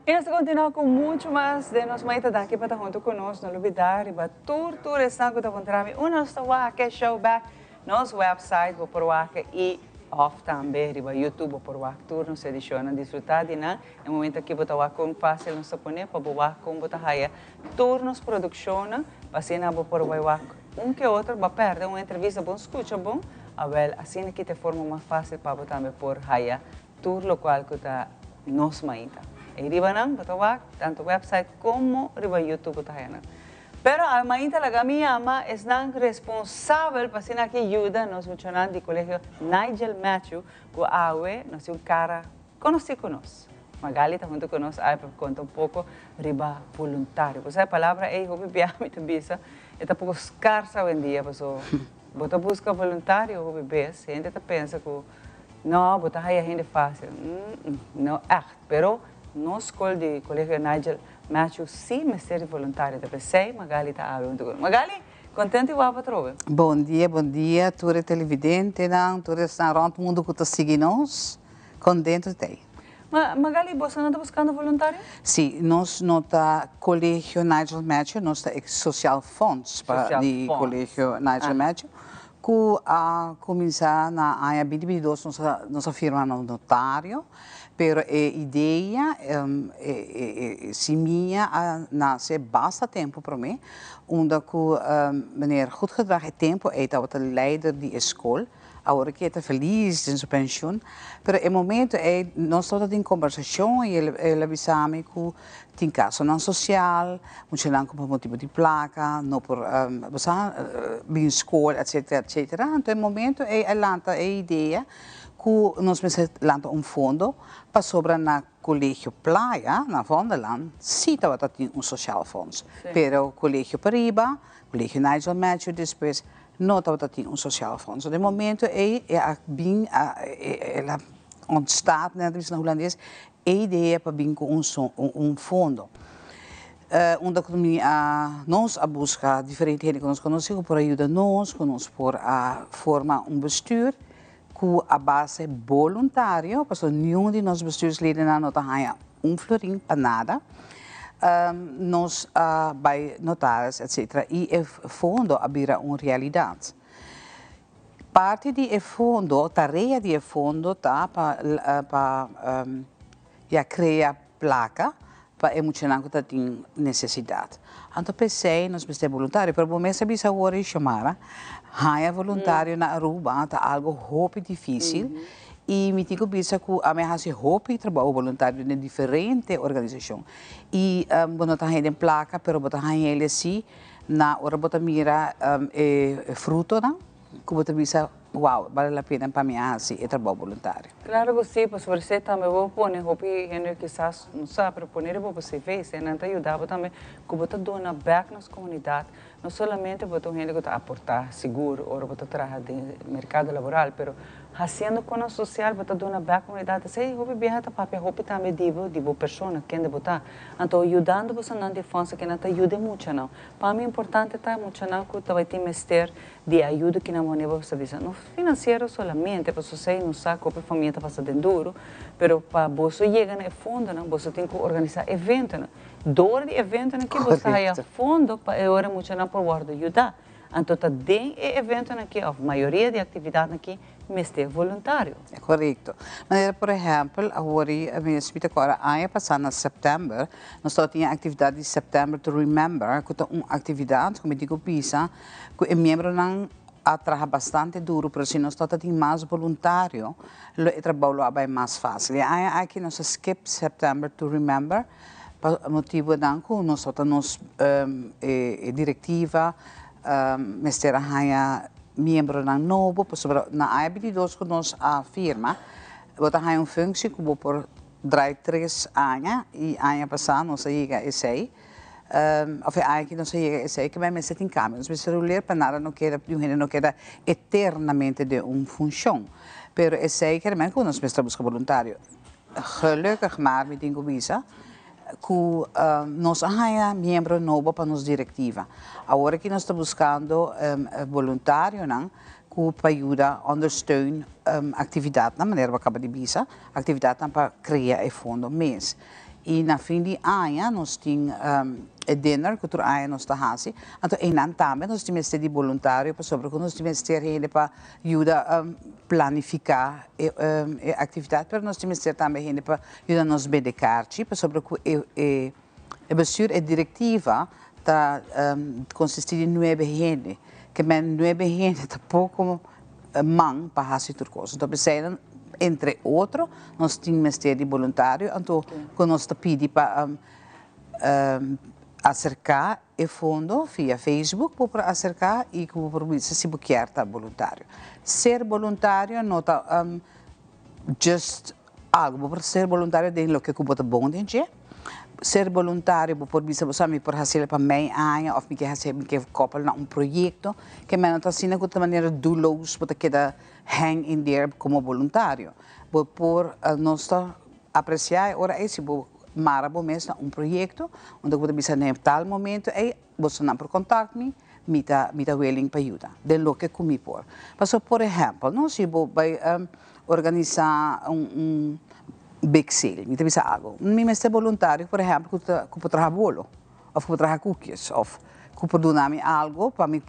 E nós continuamos com muito mais de nós mais daqui para estar junto conosco, não olvidar, e tudo está com encontrar o nosso Waka Show back, nosso website, vou por Waka e off também, riba YouTube, por Waka Tour, nos ediciona, desfrutar de nada, é um momento que botar Waka com fácil, nos sapone, para Waka com botar raia, tour nos produciona, assim na por Waka, que outro, para perder uma entrevista, bom, escuta, bom, assim que te forma mais fácil para botar por raia, tour local que está nos maita. E riba nang batawak, tanto website como riba YouTube tahanan. Pero a mainta laga mi ama es nang responsável para sina que ayuda nos mencionan di colegio Nigel Matthew, que awe nos un cara conocido con nos. Magali está junto con nos, para contar un poco riba voluntario. Pues esa palabra es hobi biami tambisa, está poco escasa hoy en día, pues bota busca voluntario hobi bes, gente te pensa que no, bota hay gente fácil. No, pero no escola de colegio Nigel Matthew, sim, mestre voluntário. Depois sei, Magali está abrindo. Magali, contente e guapa trove? Bom dia, tudo é televidente, tudo está rond mundo que está seguindo nós, contente tem. Magali, você não está buscando voluntário? Sim, nós não está colegio Nigel Matthew, nós está social funds para o colegio Nigel Matthew, que a começar na área 2022 nós firma no notário. Pero a ideia se minha nasce basta tempo para mim, onde que meneer goed gedrag het tempo estava de leider de escola, agora que está feliz em sua pensão, pero em momento nós estamos em conversação e ele avisou-me que tem caso não social, muito lang por motivo de placa, não por bem escola, etc. Então em momento lanta a ideia que nós lançamos fundo para sobrar na Colégio Playa, na Vonderland, sim, estava tendo social funds. Pero Colégio Pariba, Colégio Nigel Matthew, depois, não estava tendo social funds. De momento, ela ontstaat, net als in Holandês, a ideia para vir com fundo. Onde nós a buscar diferentes gente que nós conhecemos por ajudar nós por formar bestuur, a base voluntário, porque nenhum de nós bestuursleden não tem florim para nada. Nós vai notários, etc. E o fundo abrirá uma realidade. Parte do fundo, tarefa do fundo, está para criar placa para emocionar que tem necessidade. Então, pensei, nós precisamos voluntário, mas eu sabia que agora chamar há voluntário na Aruba, é algo muito difícil. E me digo que a minha raça é trabalho voluntário em diferentes organizações. E não tem em placa, mas tem ele assim, na hora de mirar fruto, que você pensa, uau, vale a pena para mim assim, é trabalho voluntário. Claro que sim, pois você também vou pôr, gente quizás não sabe, para pôr você fez, não te ajudava também, que você dona back nas comunidades, não somente você gente que está aportar seguro, ou você trabalha no mercado laboral, mas fazendo com a social, você dona back na comunidade, sei, você viaja para papel, você também divo pessoa, quem deve estar, então ajudando você na defesa, que não te ajuda muito, não. Para mim é importante estar muito, não, que você vai ter mestre de ajuda que não maneira você visa, não financeiro solamente, porque você não sabe como a família está fazendo duro, mas para você chegar no fundo, não, você tem que organizar eventos, não. Door die eventen que você vai fundo para eu muito não por ajudar. Então tem eventos aqui, a maioria de atividades aqui, mestre voluntário. É correto. Mas, por exemplo, agora a minha espírita agora ano passado, em setembro, nós tínhamos a atividade de September to Remember, que é uma atividade, como eu digo, pisa, que é membro não trabalha bastante duro, mas se nós temos mais voluntário, o trabalho é mais fácil. E aqui nós skip September to Remember, por motivo da nós temos diretiva, mestre membro ng novo, na habilidades que nós afirma, bota uma função que por 3 anos e ano passado nós chega a esse, of eigenlijk nós chega a esse que vai me set in cambio, nós precisamos ler para nada não queda eternamente de função, pero esse que realmente nós precisamos buscar voluntário, gelukkig maar met dingo visa. Que nós há membro novo para nos diretiva. Agora que nós estamos buscando voluntário, não, que para ajudar, ondersteunen atividade na maneira que acaba de visa, atividade para criar e fundo mês. E na fim de ano nós temos dinner que outro ano nós está fazendo. Então em também nós temos de voluntário para sobre que nós temos de ter para ajudar planificar a atividade, mas nós temos de ter também para ajudar nos medicar, para sobre que a bestuur e diretiva está consiste em 9 gente, que men 9 gente está pouco man para fazer tudo coisa. Então precisam entre outros, nós temos de voluntário, então que nós está pedindo para acercar e fundo via Facebook para acercar e que por isso se quer estar voluntário. Ser voluntário não está just algo, para ser voluntário de lo que cubo bom de dia. Ser voluntário por bisa você por fazer para mim ano ou me quer fazer me quer koppel na projeto que me não está sendo de maneira doelloos para que hang in there como voluntário. Por nós apreciar ora esse marabo mesmo projeto onde você bisa em tal momento e você não por contact me mita willing para ajudar. De lo que comi por. Por exemplo, nós vai organizar bake sale, me bisa algo. Me mestre voluntário, por exemplo, que por trabalhar bolo, ou que por trabalhar cookies, ou que por donar-me algo para me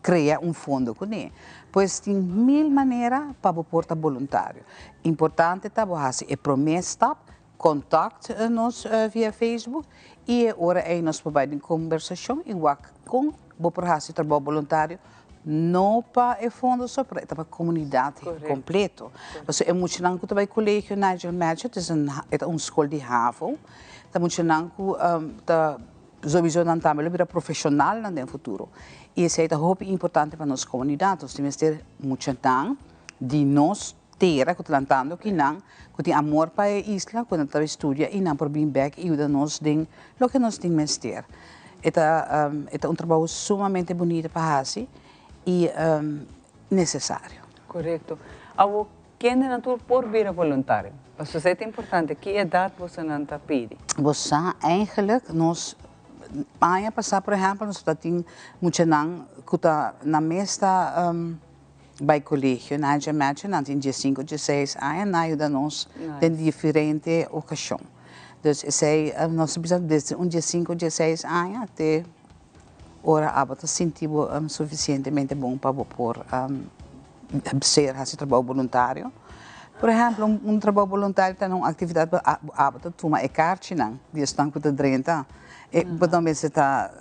criar fundo com ele. Pois tem 1000 maneiras para portar voluntário. Importante é fazer promessa, contact nos via Facebook e agora aí nós podemos conversação igual com o fazer trabalho voluntário não para o fundo só para a comunidade completo. Você é muito não que também colégio Nigel Matchett é escola de Havo, tá muito não que tá sowieso não também vira profissional no futuro. E isso é muito importante para nossa comunidade. Nós temos ter muito não de nós terra que plantando que não que tem amor para a isla quando está estudia e não por bem back e ajuda nós den lo que nós temos ter. É trabalho sumamente bonito para fazer e necessário. Correto. A quem não por vir voluntário? Mas isso é importante. Que idade você não está pedindo? Você eigenlijk nós ano passado, por exemplo, nós temos muito não que está na mesa by colégio, na Imagine, nós temos 15, 16 anos, ajuda nós em diferentes ocasiões. Então, nós precisamos desde 15, 16 anos até ora abata sentimos suficientemente bom para por ser esse trabalho voluntário. Por exemplo, trabalho voluntário tem uma atividade abata tuma e carte não, de estão com 30. E podemos estar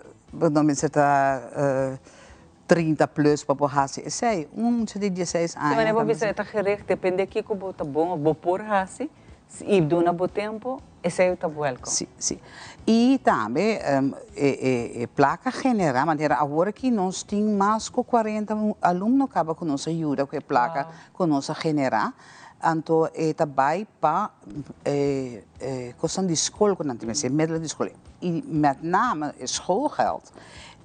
30 plus para fazer isso aí, de 16 anos. Mas não precisa estar gericht, depende aqui como está bom, vou por fazer. E dona bom tempo, esse é o tabuelco. Sim. E também placa general, maneira agora que nós temos mais de 40 alunos que acabam com nossa ajuda, com a placa com nossa general. Então, também para questão de escola, quando nós temos middel de escola. E met name schoolgeld.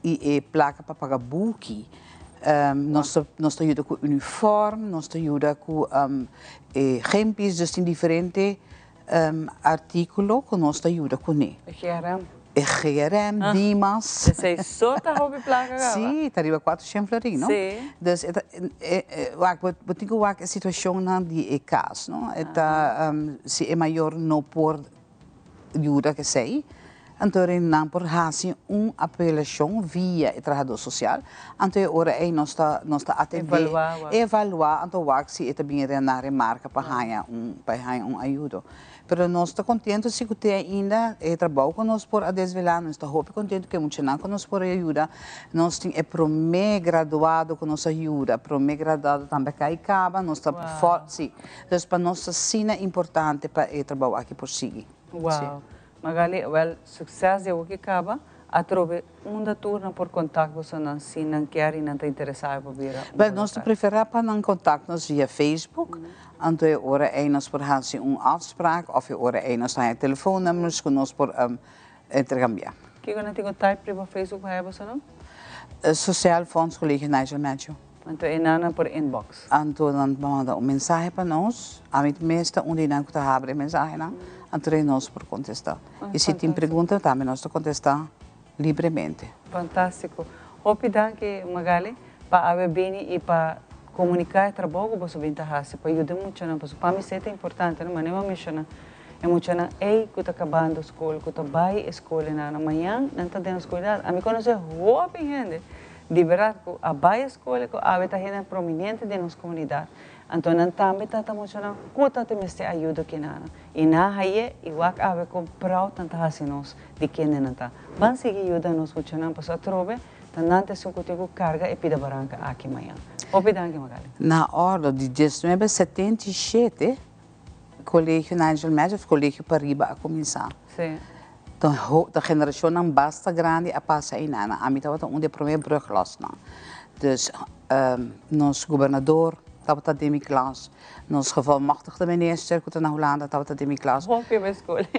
E placa para pagar boekie. Nós ajudamos com uniforme, nós ajudamos com gempis, dus em diferentes artículos que nós ajudamos com ele. GRM, Dimas. Esse é só a hobby placa? Sim, está arriba 400 florins, não? Sim. Então, eu tenho a situação de caso, não? Se é maior não por ajuda que sei. Então, não por fazer uma apelação via o trabalhador social. Então, agora aí nós está atendendo, evaluar, então se é também na remarca para ganhar ajuda. Mas nós estamos contentes se tem ainda trabalho conosco por a desvelar, nós estamos contentes que muito não conosco por ajuda. Nós temos pré-graduado com nossa ajuda, pré-graduado também que acaba, nós estamos fortes. Então, para nós sim é importante para o trabalho aqui por seguir. Uau! Magali, sucesso é o que acaba. trove uma turna por contato você não se não quer e não está interessado por vir. Wel, nós preferimos para não contato-nos via Facebook. Então, ora é nós por fazer afspraak of ora é nós tem telefoonnummers que nós por intercambiar. Que eu não tenho type para Facebook para você não? Social Fonds Collega Nigel Matthew. Então, é nada por inbox. Então, nós mandamos mensagem para nós. A mim mesmo, onde não está a abrir mensagem, então nós por contestar. E se tem pergunta, também nós contestar livremente. Fantástico. Opidão que Magali para haver bem e para comunicar o trabalho você vem para ajudar muito não, para mim é importante, não, mas não me chama. É muito não, ei, que está acabando a escola, que está vai a escola na manhã, não está dando escola. A mim conhece roupa gente, de verdade, que a vai a escola, que a está gente prominente de nossa comunidade. Então, não também está muito não, que está te mestre ajuda que nada. E na aí, igual a ver com prau tanta assim nós de quem não está. Vamos seguir ajuda nos muito não, para trobe. Tanante se contigo carga e pida branca aqui amanhã. Opidangue Magali. Na hora de 1977, o colégio Nigel Matthew, o colégio Pariba a começar. Sim. Então, a geração não basta grande a passar em Nana. A mim estava onde a primeira brug los. Dus, nosso governador estava de minha classe. Nosso gevolmachtigde minister, que na Holanda, estava de minha classe. Bom que eu escolhi.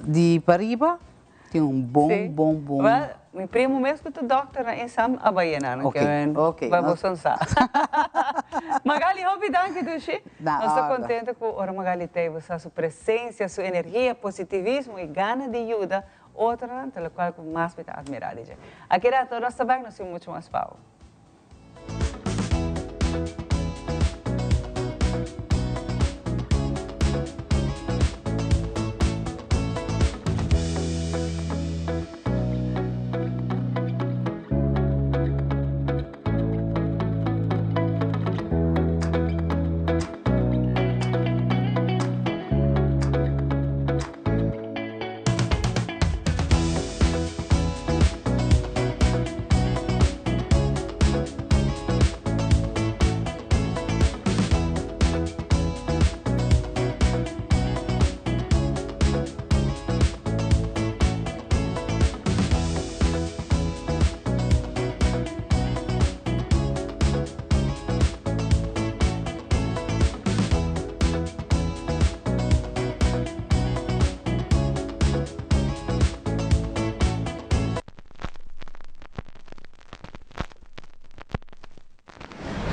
De Pariba, tinha bom. Well, meu primo mesmo que o doutor em Sam Abaiana, ok. Vai você pensar. Magali, obrigado que tu nós estamos contentes com a Magali teve a sua presença, sua energia, positivismo e gana de ajuda outra, pelo qual mais me admirar. Aqui é todos também nós temos muito mais pau.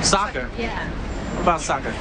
Soccer? Yeah. What about soccer?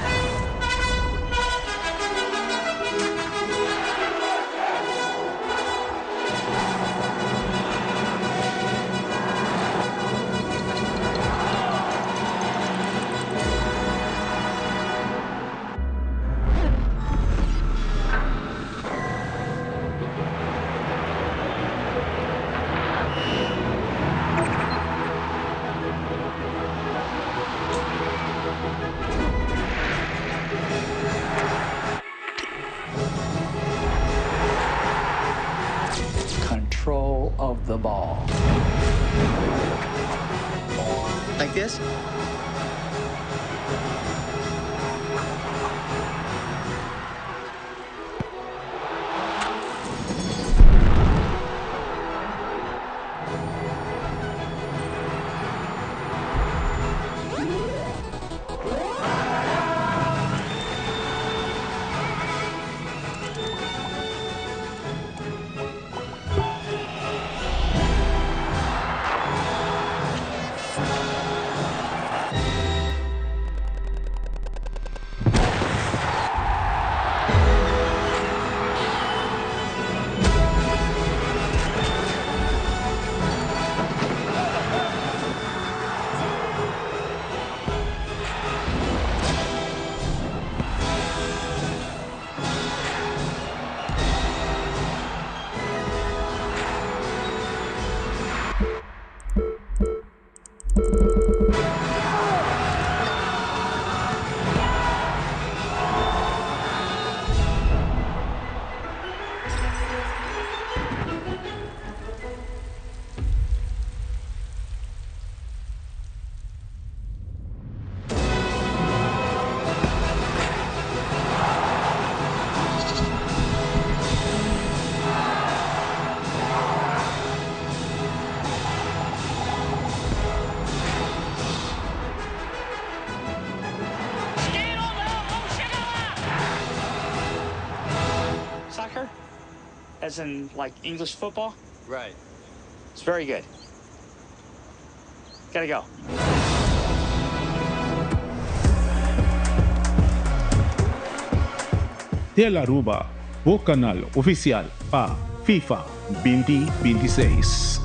Control of the ball. Like this? as in like English football? Right. It's very good. Gotta go. Tele Aruba, o canal oficial para FIFA 2026.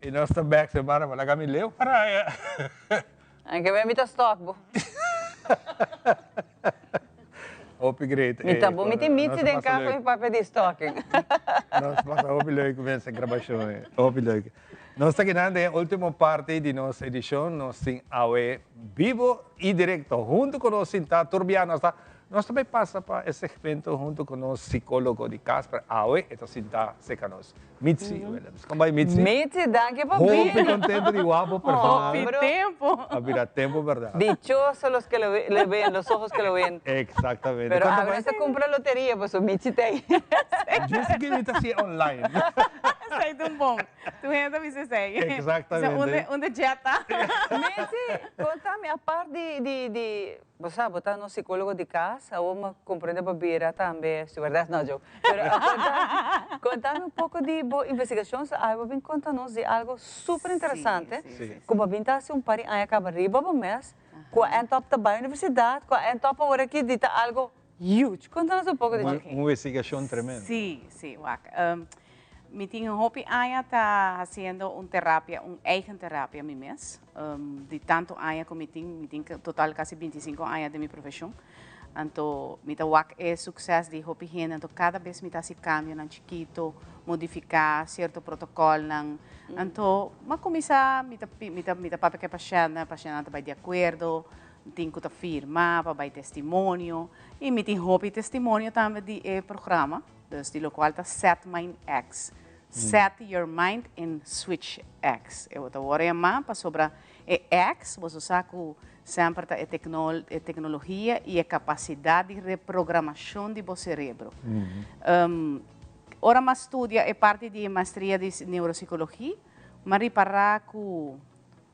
E nós estamos back semana, wala kami leo para. Ang kami mita stock bo. Hope great. Mita bo miti mitsi den kafe e papel de stocking. Nós passa hope leuk começa a gravação. Hope leuk. Nós está quedando a última parte de nossa edição, nós tem awe vivo e direto junto com nós está Turbiano está. Nós também passa para esse segmento junto com o nosso psicólogo de Casper Awe, então está seca nós. Mitzi, como vai Mitzi? Mitzi, danke por vir. vir. Contento de guapo personal. Tempo. Había tiempo, ¿verdad? Dichosos los que le ven, los ojos que lo ven. Exactamente. Pero a veces compra lotería, pues o Mitzi tem. Yo sé que ahorita sí online. Sai tão bom. Tu renda me segue. Exatamente. Onde dieta. Mitzi, contame, a parte de você botar no psicólogo de casa, ou uma compreende para beira também, se verdade não, Joe. Contame um pouco de investigações, aí vem contar-nos de algo super interessante, como vem estar um par aí acaba riba para mês, com a top da universidade, com a top agora aqui dita algo huge. Conta-nos um pouco de uma investigação tremenda. Sim, Waka. Mi tinha hopi aya tá fazendo terapia, eigen terapia mi mês. De tanto aya como mi tinha total quase 25 anos de minha profissão. Então, mi tá wak sucesso de hopi gente, então cada vez mi tá se cambia nan chiquito, modificar certo protocolo nan. Então, mas começar mi tá para que paciente vai de acordo, tem que firmar, para vai testemunho, e mi tem hopi testemunho também de programa. Dus die lokaal tá Set Mind X. Set your mind and switch X. Eu vou agora mais para sobre X, você sabe sempre a tecnologia e a capacidade de reprogramação do cérebro. Ora mais estudia é parte de maestria de neuropsicologia, mas reparar que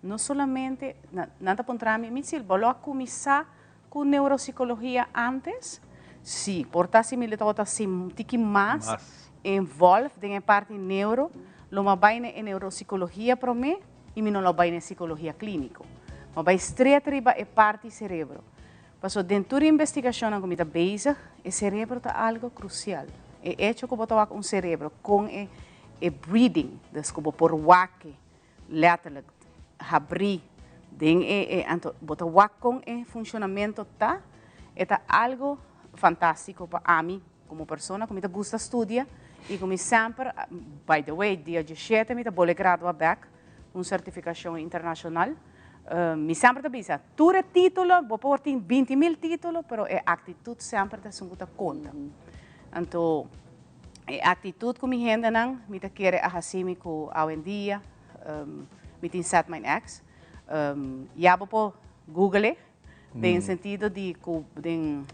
não somente nada contra mim, mas vou começar com neuropsicologia antes. Sim, portanto, me leva a ser um pouco mais envolvido em parte neuro, lo vai em neuropsicologia para mim e me não vai em psicologia clínica. Mas vai estreito é parte do cérebro. Passou dentro da investigação que me está base, o cérebro é algo crucial. É hecho que eu boto um cérebro com o breathing, desculpa, por waque, letterlijk, abrir, então boto waque com o funcionamento tá, é algo fantástico para mim, como pessoa, como eu gosto de estudar, e como sempre, by the way, dia 17, eu vou graduar back, uma certificação internacional. Me sempre diz, tu é título, vou pôr 20.000 títulos, mas a atitude sempre é uma conta. Então, a atitude que me rende, me quer a assim com hoje em dia, me tem Set Mind X, já vou Google, no sentido de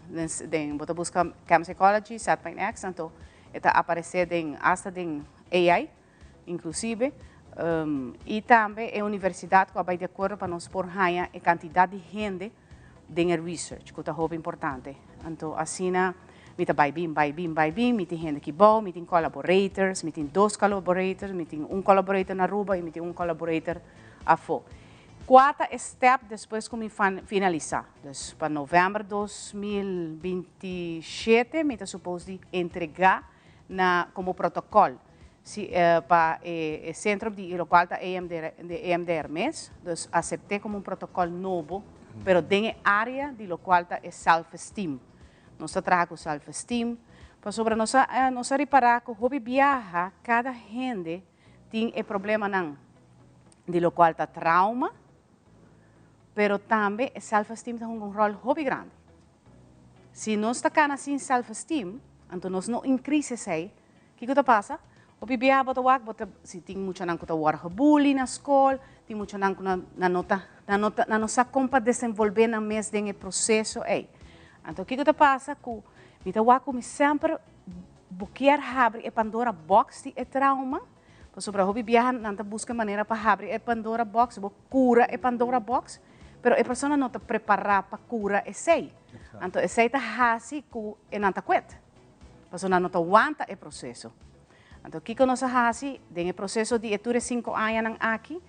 você buscar Chem Psychology, Set Mind X, então, está aparecendo hasta em AI, inclusive, e também a universidade que vai de acordo para nós pôr a quantidade de gente em research, que é muito importante. Então, assim, me vai bem, me tem gente que boa, me tem collaborators, me tem 2 collaborators, me tem collaborator na Aruba e me tem collaborator a fora. 4 step depois que me finalizar. Então, para novembro de 2027, me está suposto entregar como protocolo para o centro de local da EMD Hermes. Então, aceitei como protocolo novo, mas tem área de local da self-esteem. Nós trabalhamos com self-esteem, para sobre nós reparar que o viaja, cada gente tem problema de local da trauma, pero também o self-esteem tem um rol muito grande. Se nós estamos sem self-esteem, então nós não increase o que passa? Hopi biya bota wak, bota si ting mucha nang kuta war bully na school, ting mucha nang na nossa compa desenvolver na mes denge processo ei. Então o que passa com mita wak me sempre buquear abre e Pandora box de trauma. Passo para hopi biya nanta busca maneira para abrir e Pandora box, bo cura e Pandora box, pero a pessoa não está preparada para cura e sei. Então e sei tá hasi com e nanta quet. Passo não tá aguanta e processo. Então, o que nós fazemos, no processo de eture 5 anos aqui,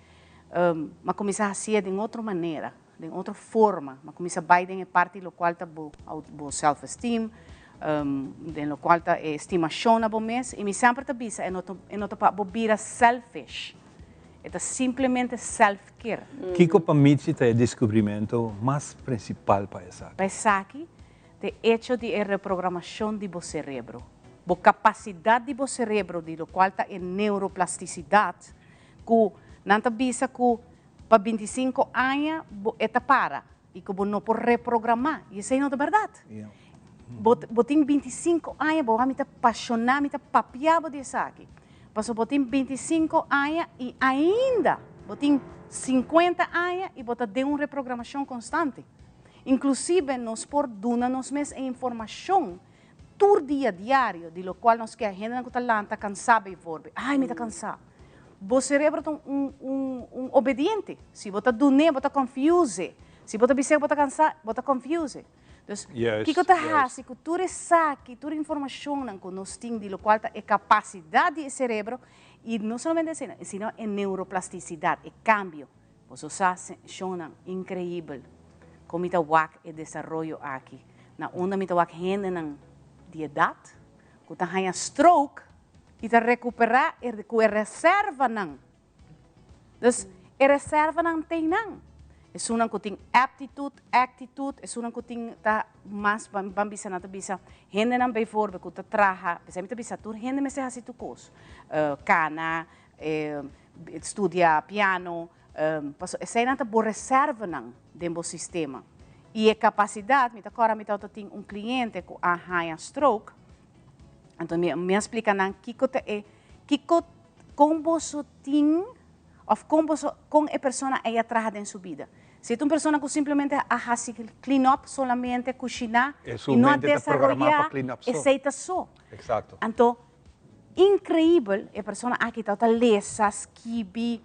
mas começar a fazer de outra maneira, de outra forma, mas começar a vai em parte do qual está o self-esteem, do qual está a estimação na bom mês, e me sempre está bisa, e não está para bobira selfish, é simplesmente self-care. Kiko para mim é o descobrimento mais principal para essa. Para essa aqui, é o hecho de reprogramação do cérebro. A capacidade do cérebro, de lo qual está a neuroplasticidade, que não está vista que para 25 anos está para, e que não pode reprogramar. E isso não é verdade. Botem 25 anos, você está apaixonado, me está papiado disso aqui. Mas botem 25 anos e ainda, botem 50 anos e você tem uma reprogramação constante. Inclusive, nós por dona-nos mesmo informação tur dia diário, de lo qual nós que a gente não está cansada e vorbe. Ai, me está cansado. O cérebro é obediente. Se você dune, você confuse. Se você biseu, você cansado, você confuse. Então, o que está fazendo? Que tu saque, tu informação que nós temos, de lo qual é capacidade do cérebro, e não somente assim, sino é neuroplasticidade, é cambio. Você sabe, é incrível. Como está o desenvolvimento aqui. Na onda, está o gente de idade, que está em stroke, e está recuperar e reserva não. Então, a reserva não tem não. É uma que tem aptitude, é uma que tem mais, bambisa não bisa, gente não vai for, que está trabalha, pensei que bisa, tu gente me se faz tu coisa, cana, estudia piano, essa não está boa reserva não dentro do sistema. E a capacidade, agora eu tenho cliente com a high stroke, então me explica como você tem, ou como a pessoa é atrás em sua vida. Se é uma pessoa que simplesmente faz clean up solamente, cozinhar, e não desenvolver, aceita só. Exato. Então, incrível, a pessoa aqui está lesa, esquibi,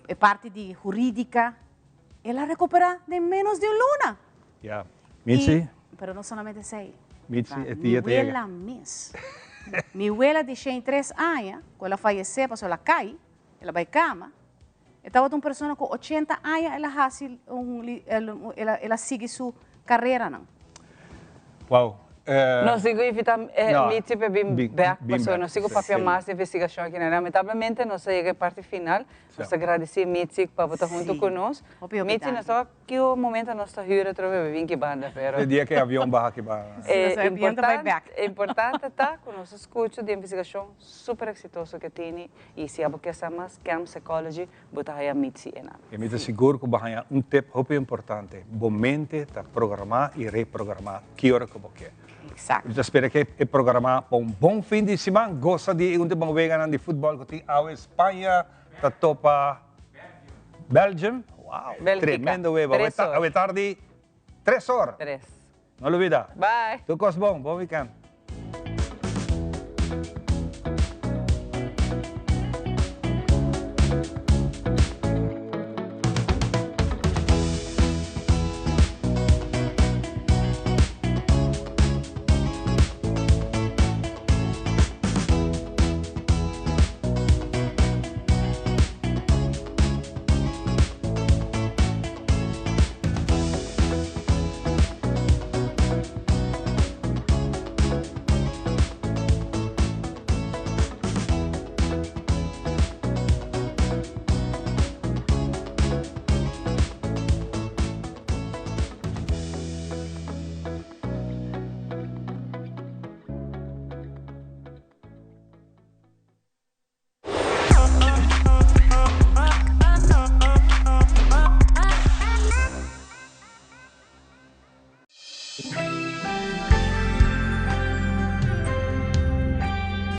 é parte de jurídica, ela recupera de menos de uma luna. Yeah. Mitzi? Pero não somente sei. Mitzi, minha abuela mesmo. Minha abuela de 3 anos, quando ela faleceu, passou, ela cai, ela vai cama. Estava uma pessoa com 80 anos, ela segue sua carreira. Não. Uau. Nós sigo evitar Mitzi para vir back, nós sigo papel mais de investigação aqui, lamentavelmente nós chegamos à parte final. Nós agradecemos Mitzi para estar junto conosco. Mitzi, nós estamos aqui o momento nós estamos jura trove vir que banda, pero. O dia que o avião barra que barra. É importante estar com nosso escudo de investigação super exitoso que tem e se a boca mais Camp Psychology, botar aí a Mitzi ena. E me seguro que barra tip muito importante, bom mente está programar e reprogramar que hora que você. Exato. Eu espero que o programa um bom fim de semana. Gosta de um bom vegan de futebol que tem a Espanha, tá topa Belgium. Uau, tremendo web. A tarde 3 horas. 3. Não olvida. Bye. Tudo bom, bom weekend. Thank you.